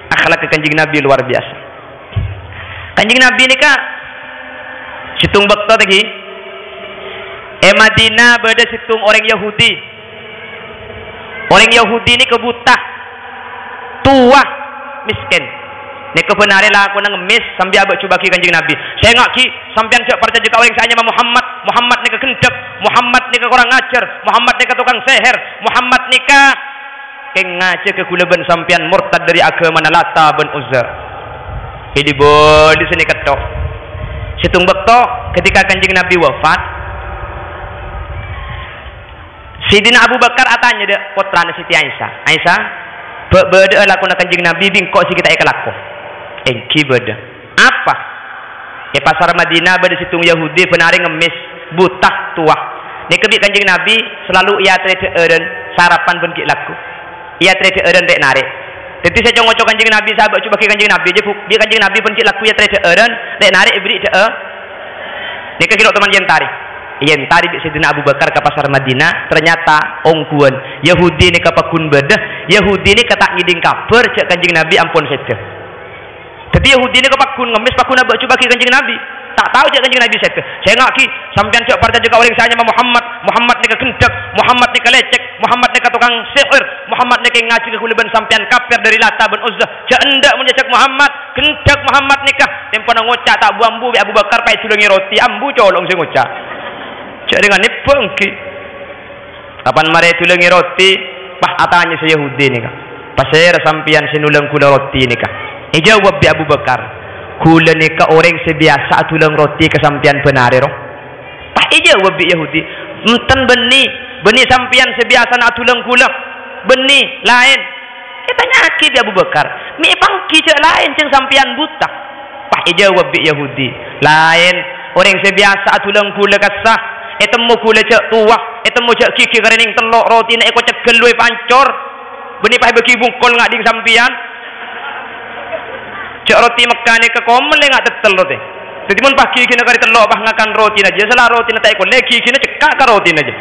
Akhlak kanjeng Nabi luar biasa. Kanjeng Nabi ni ka situng bakto tadi Madinah beda situng orang Yahudi. Orang Yahudi ni kebuta, tua, miskin. Ni kebenaran lah aku nang ngemis sambil abak coba ki kanjeng Nabi. Saya ngak ki sampean cak percaya jika orang saya Muhammad, Muhammad ni ke kendek, Muhammad ni ke kurang ajar, Muhammad ni ke tukang seher, Muhammad ni ke ngajar ke kulaban sampean murtad dari agama Lata bin Uzza. Ini boleh sini ketok. Situng bekto ketika kanjeng Nabi wafat, Sidina Abu Bakar atanya dek putrana Siti Aisyah. Aisyah, beda lakuna kanjeng Nabi bingkok si kita ekalaku. Engki beda. Apa? Ke pasar Madinah beda situng Yahudi penari ngemis buta tua. Ni kebi kanjeng Nabi selalu ia trade eren sarapan pun ki laku. Ia trade eren dek narik. Jadi saya ngocok kanjeng Nabi sahabat coba ke kanjeng Nabi je dia kanjeng Nabi pun ki laku ia trade eren dek narik beri de. Ni ke kira teman yen tarik. Yen tarik Sayyidina Abu Bakar ke pasar Madinah ternyata ongkuan Yahudi ni kapakun beda. Yahudi ni kata ngiding kabar cak kanjeng Nabi ampun saja. Tapi Yahudi ni kapakun ngemis pakun abak coba ke kanjeng Nabi. Tak tahu cak kanjeng Nabi saja. Saya ngak ki sampean cak parta juga orang saya Muhammad. Muhammad ni ke kendek, Muhammad ni ke lecek, Muhammad ni ke tukang sihir, Muhammad ni ke ngaji ke kuliban sampean kafir dari Lata bin Uzza. Cak endak menjajak Muhammad, kendek Muhammad ni kah. Tempo nang ngocak tak bu ambu Abu Bakar pai tulungi roti ambu colong sing ngocak. Cak dengan ni pengki. Kapan mare tulungi roti, pah atanya si Yahudi ni kah. Pasir sampean sinulang kula roti ni kah. Jawab bi Abu Bakar, kula ni ka orang sebiasa tulang roti kesampian penare roh. Pah jawab bi Yahudi, enten beni sampian sebiasa nak tulang kula, beni lain. Tanya aki bi Abu Bakar, mi pangki cak lain ceng sampian buta. Pah jawab bi Yahudi, lain orang sebiasa tulang kula kasah. Etemu kula cak tua, etemu cak kiki kerening telok roti nak ekor cegel luwe pancor. Beni pah beki bungkol ngak ding sampian. Cak roti Mekah ni ke komel ngak tetel roti. Jadi mun pagi kena kari telok pah ngakan roti aja. Salah roti nak tak ekor lagi kena cekak ke roti aja.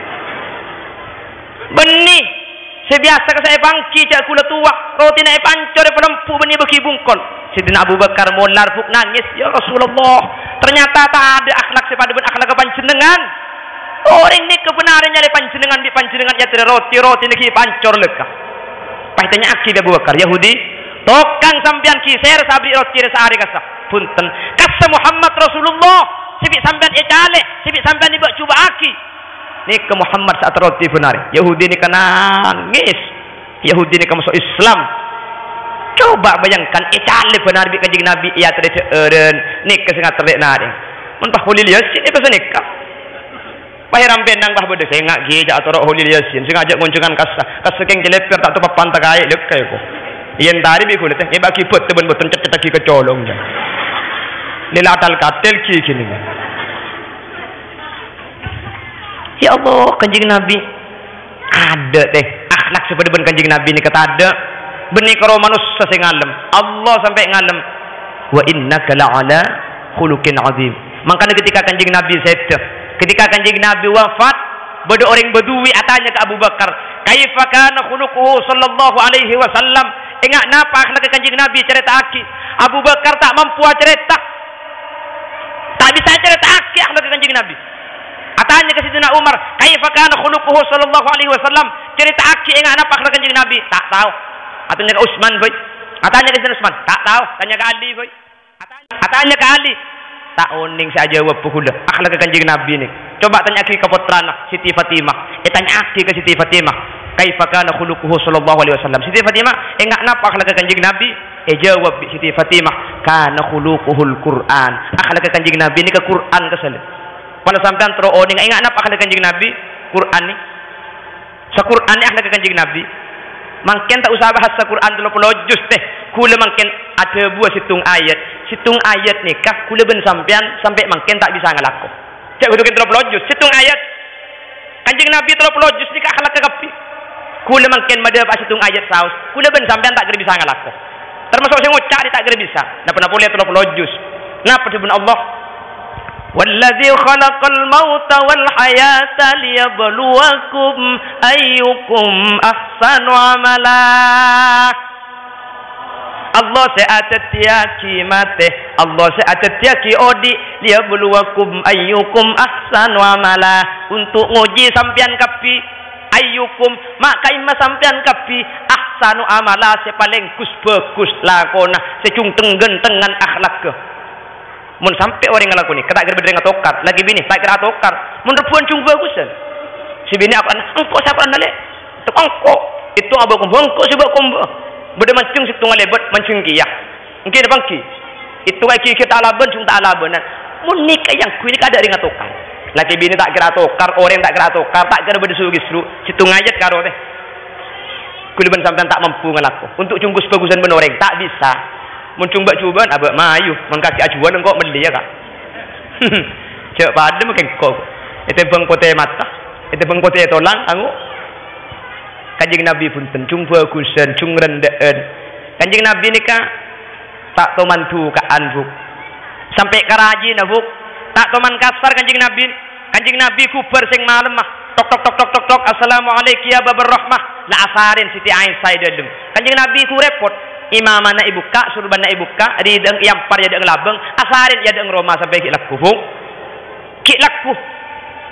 Beni sebiasa ke saya bangki cak kula tua roti nak pancor pelempu beni beki bungkol. Sidina Abu Bakar molar fuk nangis, ya Rasulullah. Ternyata tak ada akhlak sepada ben akhlak panjenengan. Orang ni kebenaran nyari panjenengan di panjenengan ya tere roti ni ki pancor lekah. Paitanya akhi Abu Bakar Yahudi, tokang sampean kiser sabri roti sehari kasah. Punten, kasa Muhammad Rasulullah, sibik sampean ecale, sibik sampean ibak coba aki. Ni ke Muhammad saat roti benar. Yahudi ni kan nangis. Yahudi ni kan masuk Islam. Coba bayangkan ecale benar bi kanjeng Nabi ya tere eren ni kesengat terlek nari. Mun pah hulil yasin itu senikah. Pahiram benang bah bede saya ngak gi jak atorok Hulil Yasin sing ajak ngunjungan kasa keng jeleper tak tu papan tak air lekai ko yen tari bi kulit e baki put teben boten cet ki kecolong ja lilatal katel ki kini ya Allah kanjeng Nabi ada teh akhlak sepada ben kanjeng Nabi ni kata ada benih karo manusia sing ngalem Allah sampai ngalem wa innaka la'ala khuluqin azim makanya ketika kanjeng Nabi sedih ketika kanjeng Nabi wafat, bada orang Badui atanya ke Abu Bakar, "Kaifa kana khuluquhu sallallahu alaihi wasallam?" Ingat napa akhlak kanjeng Nabi cerita aki. Abu Bakar tak mampu cerita. Tak bisa cerita aki akhlak kanjeng Nabi. Atanya ke Sidina Umar, "Kaifa kana khuluquhu sallallahu alaihi wasallam?" Cerita aki ingat napa akhlak kanjeng Nabi? Tak tahu. Atanya ke Utsman, boy. Atanya ke Sidina Utsman, tak tahu. Tanya ke Ali, boy. Atanya ke Ali. Tak oning saja jawab pukul akhlak kanjeng Nabi ni. Coba tanya ke putrana Siti Fatimah. Tanya ke Siti Fatimah, kaifa kana khuluquhu sallallahu alaihi wasallam. Siti Fatimah enggak napa akhlak kanjeng Nabi? Jawab Siti Fatimah, kana khuluquhul Quran. Akhlak kanjeng Nabi ni ke Quran kesel. Kalau sampean tero oning enggak napa akhlak kanjeng Nabi? Quran ni. Sa-Quran ni akhlak kanjeng Nabi. Mangken tak usah bahas Quran 30 juz teh. Kula mangken ada buah situng ayat nikah kula ben sampean sampai mangken tak bisa ngelako. Cak kudu 30 juz situng ayat. Kanjeng Nabi 30 juz nikah akhlak kepi. Kula mangken mada pak situng ayat saus. Kula ben sampean tak bisa ngelako. Termasuk sing ngocak tak bisa. Napa boleh 30 juz. Napa dibun Allah? Walladzi khalaqal mauta wal hayata liyabluwakum ayyukum ahsanu amala. Allah se'atatiaki mate, Allah se'atatiaki odi liyabluwakum ayyukum ahsanu amala, untuk nguji sampean kapi ayyukum maka imma sampean kapi ahsanu amala, sepaling bagus lakona, secung tenggen-tengan akhlak ke. Mun sampai orang ngelakoni, kata kira berdeng atokar, lagi bini, tak kira atokar, mun repuan cung bagusan. Si bini aku engkau siapa anda le? Tuk engkau, itu abakum, engkau sebab kumba. Beda mancung situ ngalebet mancung kia. Engkau ada bangki. Itu lagi kita alaban, cung tak alaban. Mun nikah yang kuini kada ring atokar. Lagi bini tak kira atokar, orang tak kira atokar, tak kira berdesu gisru, situ ngajat karo teh. Kuliban sampean tak mampu ngelaku. Untuk cunggus bagusan benoreng tak bisa. Mencumba cubaan abak mayu mengkaki ajuan engkau meli ya kak. Cek pada mungkin kau itu bengkote mata itu bengkote tolang anggu kanjeng Nabi pun tencung bagusan cung rendaan kanjeng Nabi ni kak tak tomantu kaan buk sampai karaji nabuk tak toman kasar kanjeng Nabi kubar sing malam mah tok tok tok tok tok tok assalamualaikum ya babar rahmah la asarin siti Aisyah dalem kanjeng Nabi ku repot imamana ibu ka surbana ibu ka di deng yampar ya deng labeng asarin ya deng Roma sampai kilakku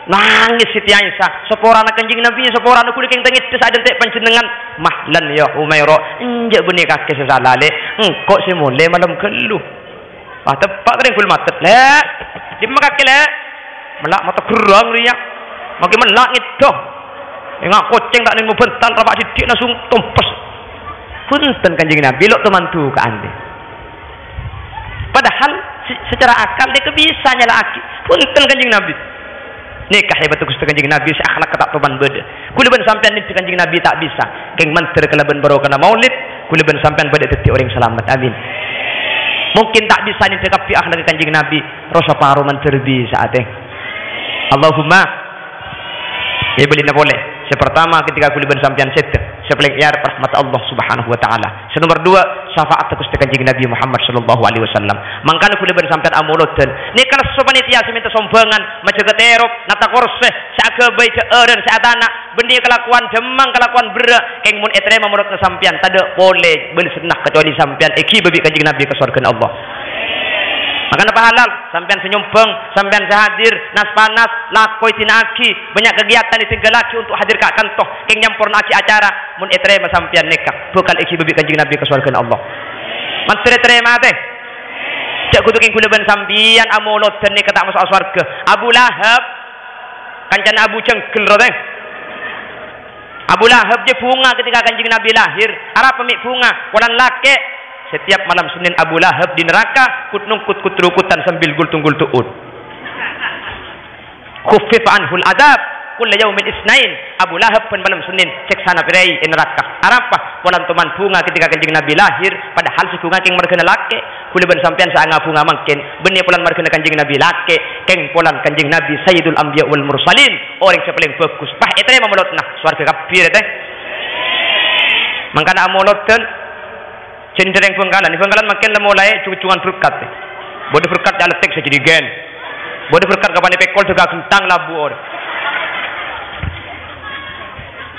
nangis Siti Aisyah seporana kanjeng Nabi seporana kulit yang tengit des ada tek panjenengan mahlan ya Umairo injak benih kaki sesalale engkau semule malam keluh ah tepak kering kul matet le di kaki le melak mata gerang riak makin melak ngidoh ngak koceng tak nemu bental rapak sidik langsung tumpes. Punten kanjeng Nabi lok temantu ke ande. Padahal secara akal dia bisa nyala aki. Punten kanjeng Nabi. Nikah hebat Gusti kanjeng Nabi akhlak tak toban beda. Kuliban sampean ni kanjeng Nabi tak bisa. Keng manter kalaban barokah maulid, kuliban sampean beda teti orang selamat. Amin. Mungkin tak bisa ni tetapi akhlak kanjeng Nabi rasa paru manter bisa ate. Allahumma ya boleh boleh. Sepertama ketika kuliban sampean setek sepaling iar rahmat Allah Subhanahu wa taala. Senomor 2 syafaat Gusti kanjeng Nabi Muhammad sallallahu alaihi wasallam. Mangkana kuliban sampean amuludan. Nikah sepanitia seminta sombangan macam keterop nata korse sakebay ke eren saatana bendi kelakuan demang kelakuan berak keng mun etre mamurut sampean tada boleh bersenah kecuali sampean eki babi kanjeng Nabi ke surga Allah. Makanya apa halal sampean senyumpeng sampean sehadir nas panas lakoi tinaki banyak kegiatan di tinggal laki untuk hadir ke kantoh keng nyampur naki acara mun etrema sampean nikah bekal iki babi kanjeng Nabi ke surga Allah mantre terima teh cak kudu keng kuleban sampean amulot dan nikah tak masuk surga Abu Lahab kancana Abu Cengkel teh Abu Lahab je bunga ketika kanjeng Nabi lahir arah pemik bunga walan lake. Setiap malam Senin Abu Lahab di neraka kut rukutan sambil gultung-gultuut. Khuffif anhul adab kulla yaumil isnain. Abu Lahab pen malam Senin cek sana pirai neraka. Arapa polan teman bunga ketika kanjeng Nabi lahir padahal si bunga keng markena lake kuliban sampean saanga bunga mangken benih polan markena kanjeng Nabi lake keng polan kanjeng Nabi Sayyidul Anbiya wal Mursalin orang paling bagus. Pah etre mamulotna swarga kapir teh. Mangkana amulotna cendereng Bengkalan makin mulai cungan berkat. Bode berkat jalan tek jadi gen. Bode berkat kapan pekol juga kentang labu or.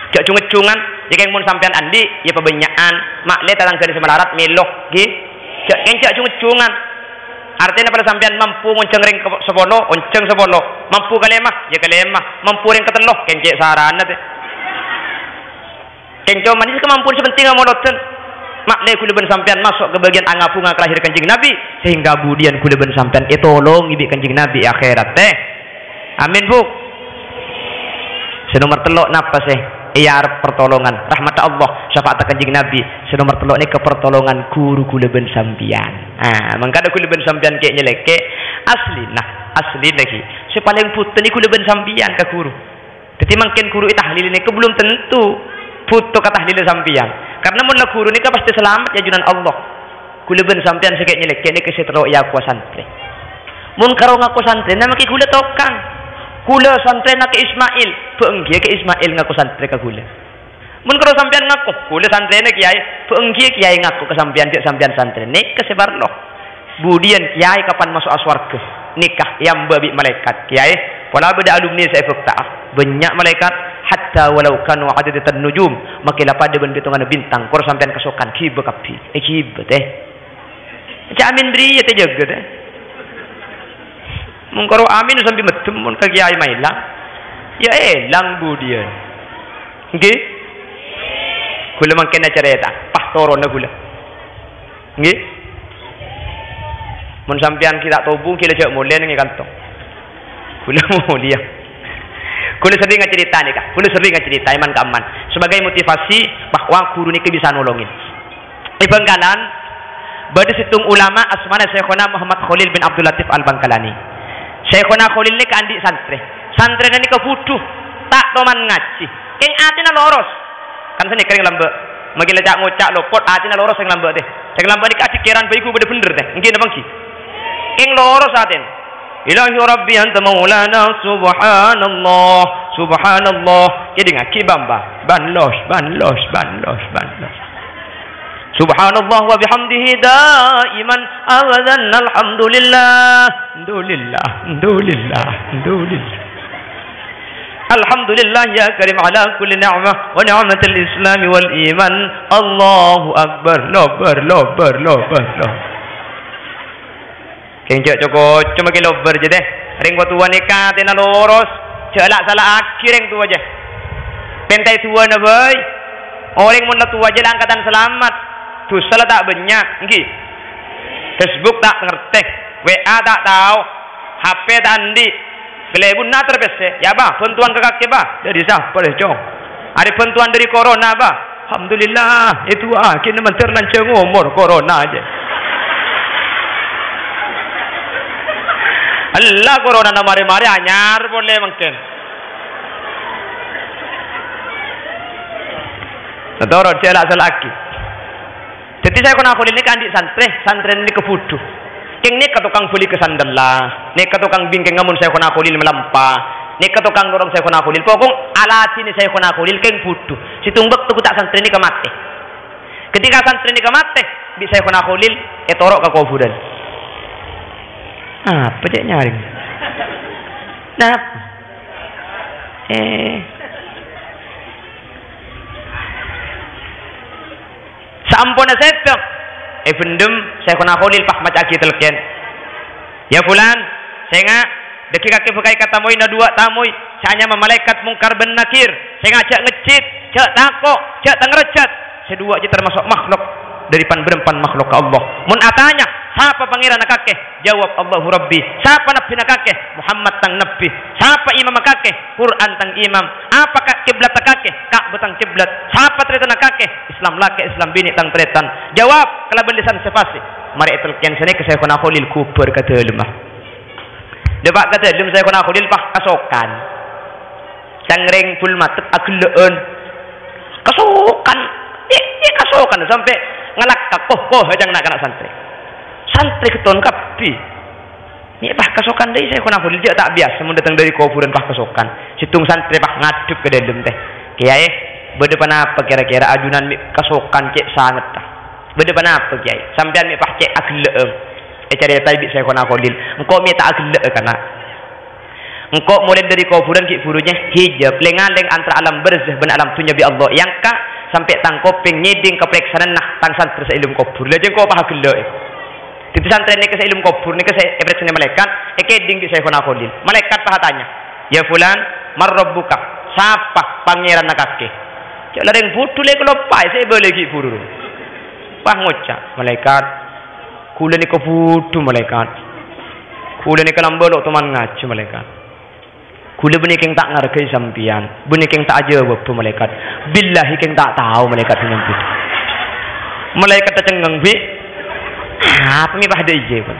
Jak cungan jika mun sampean andi ya pebenyakan mak le tatang garis melarat melok nggih. Jak cungan. Artinya pada sampean mampu ngonceng ring sepono, onceng sepono. Mampu kalemah, ya kalemah. Mampu ring keteloh kencek sarana teh. Kenco manis kemampuan sepenting amoloten. Makna kuliban sampean masuk ke bagian angapunga kelahir kanjeng Nabi sehingga budian kuliban sampean tolong ibi kanjeng Nabi akhirat teh. Amin bu. Senomor telok napa sih? Iya pertolongan rahmat Allah syafaat kanjeng Nabi. Senomor telok ni ke pertolongan guru kuliban sampean. Mangkada kuliban sampean kayak nyeleke asli lagi. Sepaling putih ni kuliban sampean ke guru. Jadi mungkin guru tahlil ini ke belum tentu putu kata tahlil sampean. Karena mun la guru ni ka pasti selamat ya junan Allah. Kuliban sampean sekek nyelek kene ke setro ya ku santre. Mun karo ngaku santre nama ki gula tokang. Gula santre nak ke Ismail, beenggie ke Ismail ngaku santre ka gula. Mun karo sampean ngaku gula santre ne kiai, beenggie kiai ngaku ke sampean cek sampean santre nek kesebar loh. Budian kiai kapan masuk aswarga. nikah yang babi malaikat. Kiai, wala beda alumni saya fakta. Banyak malaikat hatta walau kanu adadatan nujum, makilah pada bentukan bintang kor sampean kesokan kibe kapi. Kibe teh. Amin beri ya teh jaga teh. Mengkoro amin sampai metem mun ka kiai maila. Ya elang budian. Nggih. Kula mangkena cerita, pastorona kula. Nggih. Mun sampean kita tobung kita jak mulen ngi kantong. Kula mulia. Kula sering cerita nih kak. Kula sering cerita iman keaman sebagai motivasi bahwa guru niki bisa nolongin. Di Bangkalan bade situng ulama asmana Syekhona Muhammad Khalil bin Abdul Latif Al-Bangkalani. Syekhona Khalil ni kandi santri. Santri ni kebutuh tak toman ngaji. Keng atina loros. Kan sini kering lambe. Magila jak ngocak lopot atina loros yang lambe teh. Sing lambe ni katikiran bayiku bade bener teh. Nggih napa nggih? Keng loros atin. Ilahi Rabbi anta maulana subhanallah subhanallah. Jadi ngaki bamba. Banlos. Subhanallah wa bihamdihi daiman abadan alhamdulillah. Alhamdulillah. Alhamdulillah ya karim ala kulli ni'mah wa ni'matil islam wal iman. Allahu akbar. Lobar. Keng cek cokot cuma ke lobar je deh. Ring waktu wanita tena loros. Celak salah akhir yang tu aja. Pentai tua na boy. Orang mun tua aja angkatan selamat. Tu salah tak banyak. Nggih. Facebook tak ngerti. WA tak tahu. HP tak andi. Gelebun na terpese. Ya bah, bantuan ke kaki bah. Dari siapa deh, Cong? Ada bantuan dari corona bah. Alhamdulillah. Itu kini mencer lancang umur corona aja. Allah corona na mari-mari anyar boleh mungkin. Nadoro celak selaki. Jadi saya kena kulit ni kandi santri ni kebutuh. Keng ni ketukang beli ke sandal lah. Ni ketukang bingkeng ngamun saya kena kulit melampah. Ni ketukang dorong saya kena kulit. Pokok alat ini saya kena kulit keng butuh. Si tumbek tu tak santri ni kemate. Ketika santri ni kemate, bisa saya kena kulit etorok ke kuburan. Apa cek nyaring? Nap? Sampun setok. Bendem saya kena kolil pak macam kita telken. Ya bulan, saya ngak deki kaki pakai kata moi na dua tamoy. Saya hanya malaikat mungkar ben nakir. Saya ngajak ngecit, cek takok, cek tangrecat. Sedua aja termasuk makhluk dari berempan makhluk Allah. Mun atanya, siapa pangeran kakek? Jawab Allahu Rabbi. Siapa nabi kakek? Muhammad tang nabi. Siapa imam kakek? Quran tang imam. Apa kiblat kakek? Kak betang kiblat. Siapa tretan kakek? Islam laki Islam bini tang tretan. Jawab kalau bendesan sepasi. Mari itu kian sini ke saya kena khulil kubur kata lemah. Depak kata lem saya kena khulil pak kasokan. Tangreng pul matet agleun. Kasokan. Kasokan sampai ngelak koh hajang nak kena santri keton kapi ni bah kasokan deh saya kena hulil tak biasa mun datang dari kuburan bah kasokan situng santri bah ngadep ke dalam teh kiai berdepan apa kira-kira ajunan mi kasokan cek sangat tah berdepan apa kiai sampean mi bah cek agleum cari tabi saya kena hulil engkau mi tak agle kana engkau mulai dari kuburan ki burunya hijab lengaleng antara alam barzah dan alam dunya bi Allah yang ka sampai tangkoping nyeding kepleksanan nah tang santri seilum kubur lha jeng kau bah agle itu santri ni ke ilmu kubur ni ke ebret sini malaikat ekeding di saya kena kolil malaikat pahatanya ya fulan marrabbuka siapa pangeran nakake cak lareng butuh le kelopai saya boleh gi buru pah ngocak malaikat kula ni kebutuh malaikat kula ni kelambelok teman ngaji malaikat kula benih keng tak ngargai sampian benih keng tak aja waktu malaikat billahi keng tak tahu malaikat menyebut malaikat tercengang bi apa mi bah daya pun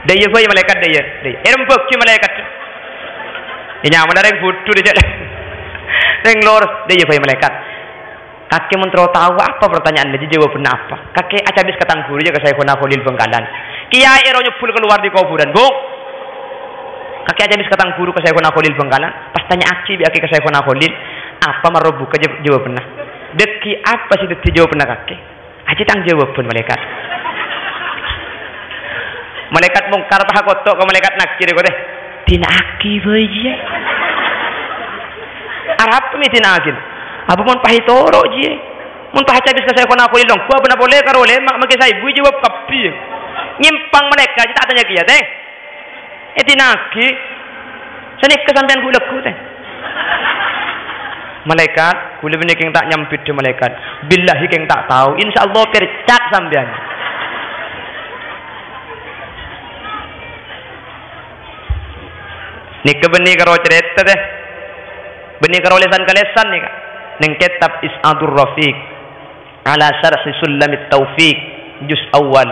daya pun malaikat daya erempok ki malaikat ini amal orang butuh dia reng lor daya pun malaikat kakek mentero tahu apa pertanyaan dia jawab benar apa kakek acabis katang guru jaga saya kena kolil Bangkalan kiai ero nyebul keluar di kuburan bu kakek acabis katang guru ke saya kena kolil Bangkalan pas tanya aci bi ke saya kena kolil apa marobu ke jawab benar deki apa sih deki jawab benar kakek aja tang jawab pun malaikat Malaikat mungkar tah kotok ke malaikat nakir ko teh. Tinaki boy je. Arab mi tinakin. Apa mon pahitoro je. Mun pahacabis ka saya kona ko ilong. Ko apa na boleh karole mak magi sai bui jawab kapi. Nyimpang mereka je tak tanya kia teh. Tinaki. Sanik kesampean ku lekku teh. Malaikat, kula benih keng tak nyampit de malaikat. Billahi keng tak tahu. Insyaallah percak sampean. Nik benih karo cerita teh. Benih karo lesan-lesan nih kak. Neng kitab Is'adur Rafiq ala syarh Sulamit Taufiq juz awal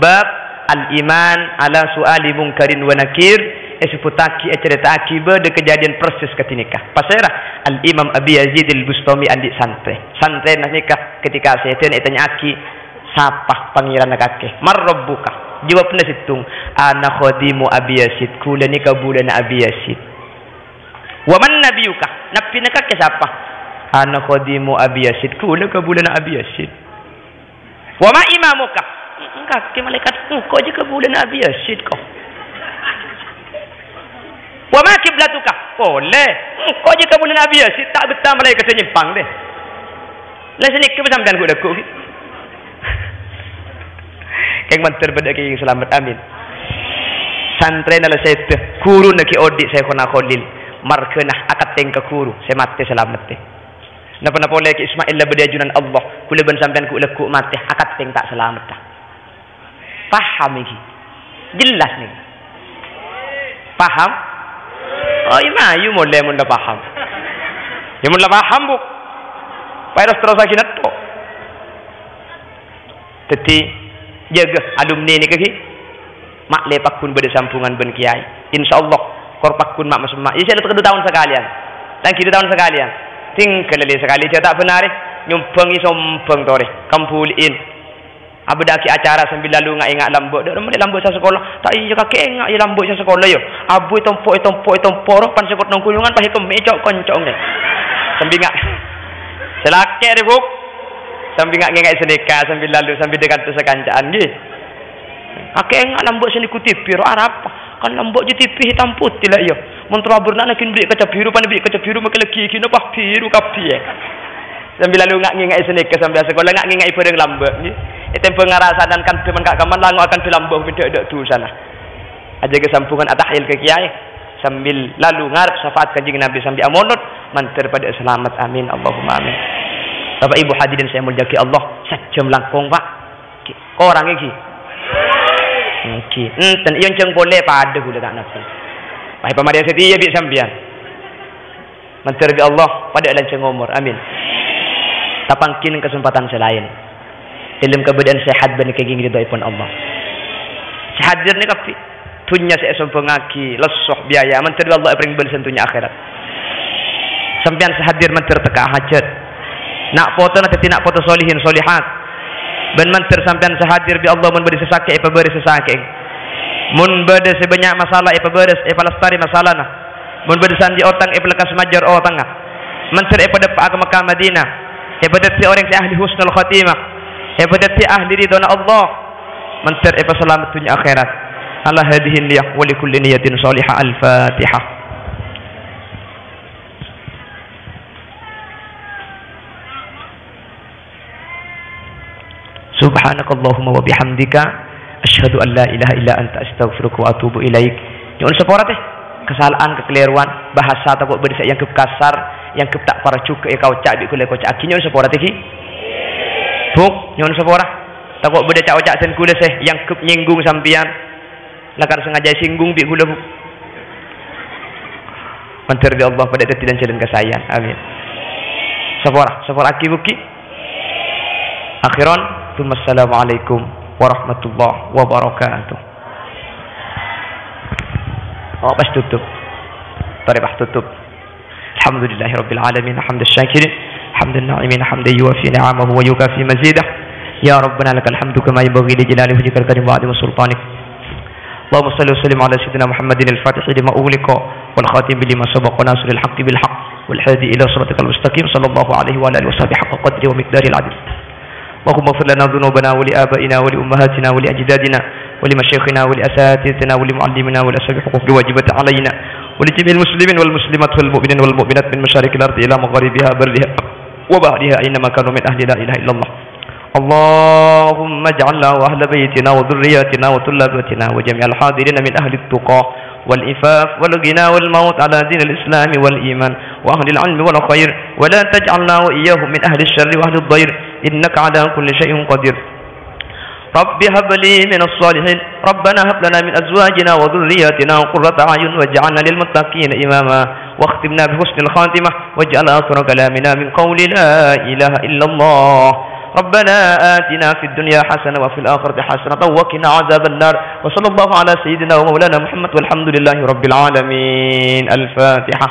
bab al-iman ala su'ali munkarin wa nakir. Seputaki cerita akibat de kejadian persis ketika pasera al-Imam Abi Yazid al-Bustami andi santai nikah ketika setan tanya aki sapah pangeran kakek marrabbuka jawabna situng ana khadimu Abi Yazid kula nikah bulan Abi Yazid wa man nabiyuka nabi kakek siapa ana khadimu Abi Yazid kula ke bulan Abi Yazid wa ma imamuka kakek malaikat kau je ke bulan Abi Yazid kau wa ma kiblatuka boleh kau je kamu Nabi ya si tak betul malaikat nyimpang deh lah sini ke sampean ku deku keng manter beda keng selamat amin santren ala saya guru nak odik saya kena kholil markenah akat teng ke guru saya mati selamat deh napa boleh ke Ismail la beda ajunan Allah kula ben sampean ku lekuk mati akat teng tak selamat dah paham iki jelas nih paham. Oh ima, you mulai mula paham. You mula paham bu. Virus terus lagi nato. Teti jaga alumni ni kaki. Mak lepak pun bersampungan ben kiai. Insyaallah korpak pun mak masuk mak. Ia saya 2 tahun sekalian. Dan 2 tahun sekalian. Tinggal lagi sekali dia tak benar. Nyumpang isompang tore. Kampulin. Abda ki acara sambil lalu ingat lambuk. Dak mulai lambuk sa sekolah. Tak iya kakek ingat ya lambuk sa sekolah yo. Abu tompok roh pan sekot nang kulungan pahi kemecok koncong ni. Sambil ingat. Selake de buk. Sambil ingat sedekah sambil lalu sambil dekat tu sekancaan nggih. Kakek ingat lambuk sini ku TV ro Arab. Kan lambuk je TV hitam putih lah yo. Mun traburna nak kin beli kaca biru pan beli kaca biru mak lagi kino pah biru kapi. Sambil lalu ingat sedekah sambil sekolah ingat ieu lambuk nggih. Itu pengarasan dan kan teman kak kaman langu akan dilambuh beda-beda tu sana. Aja kesampungan atahil ke kiai sambil lalu ngarep syafaat kanjeng Nabi sambil amonot manter pada selamat amin Allahumma amin. Bapak Ibu hadirin saya muliakan Allah sajam langkung Pak. Orang iki. Iki. Enten ieu ceng boleh pada hula tak nafsu. Pai pamarian setia bi sambian. Manter bi Allah pada lanceng umur amin. Tapangkin kesempatan selain. Ilmu kemudian sehat ben keging ridhoipun Allah. Sehadir ni kapi. Tunya saya sompong ngaki, lesoh biaya mentir Allah bring ben sentunya akhirat. Sampean sehadir mentir teka hajat. Nak foto nanti nak foto solihin solihat. Ben mentir sampean sehadir bi Allah mun beri sesake apa beri sesake. Mun bade sebanyak masalah apa beres palestari masalah nah. Mun bade sandi otang lekas majar otang. Mentir pada Pak Mekah Madinah. Pada si orang si ahli husnul khatimah. Hebat si ahli ridwana Allah mentir apa selamat dunia akhirat. Allah hadihin liyah wa likulli niyatin salihah al-Fatihah. Subhanakallahumma wa bihamdika asyhadu an la ilaha illa anta astaghfiruka wa atubu ilaik. Nyuwun sepura teh kesalahan kekeliruan bahasa takut berisik yang kasar yang tak para cuke kau cak di kule kau cak nyuwun sepura teh ki. Buk, nyon sepora. Takut beda cak-cak sen kula seh yang kep nyinggung sampian. Lakar sengaja singgung bi kula buk. Mantir bi Allah pada teti dan jalan kesayan. Amin. Sepora aki buki. Akhiran, assalamualaikum warahmatullahi wabarakatuh. Oh, pas tutup. Tarikh tutup. Alhamdulillahirabbil alamin, hamdas syakirin. حمد الناعمين حمدا يوافي نعمه ويكافي مزيده يا ربنا لك الحمد كما ينبغي لجلال وجهك الكريم وعظيم سلطانك اللهم صل وسلم على سيدنا محمد الفاتح لما أغلق والخاتم لما سبق وناصر الحق بالحق والهادي إلى صراطك المستقيم صلى الله عليه وعلى آله وصحبه حق قدره ومقداره العدل اللهم اغفر لنا ذنوبنا ولآبائنا ولأمهاتنا ولأجدادنا ولمشايخنا ولأساتذتنا ولمعلمنا ولأصحاب الحقوق الواجبة علينا ولجميع المسلمين والمسلمات والمؤمنين والمؤمنات من مشارق الأرض إلى مغاربها برها وبحرها أينما كانوا من أهل لا إله إلا الله. اللهم اجعلنا وأهل بيتنا وذرياتنا وطلابتنا وجميع الحاضرين من أهل التقى والإفاف والغنى والموت على دين الإسلام والإيمان وأهل العلم والخير، ولا تجعلنا وإياهم من أهل الشر وأهل الضير، إنك على كل شيء قدير. رب هب لي من الصالحين، ربنا هب لنا من أزواجنا وذرياتنا قرة أعين واجعلنا للمتقين إماما، واختمنا بحسن الخاتمة واجعل آخر كلامنا من قول لا إله إلا الله. ربنا آتنا في الدنيا حسنة وفي الآخرة حسنة وقنا عذاب النار، وصلى الله على سيدنا ومولانا محمد والحمد لله رب العالمين. الفاتحة.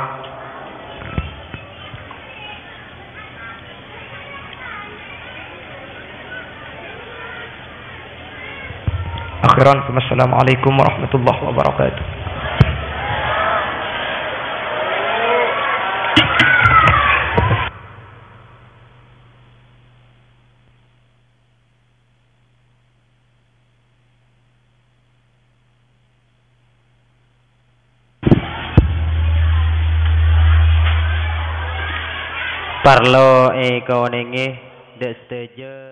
أخيرا السلام عليكم ورحمة الله وبركاته. Parlo eko nengih dek setuju.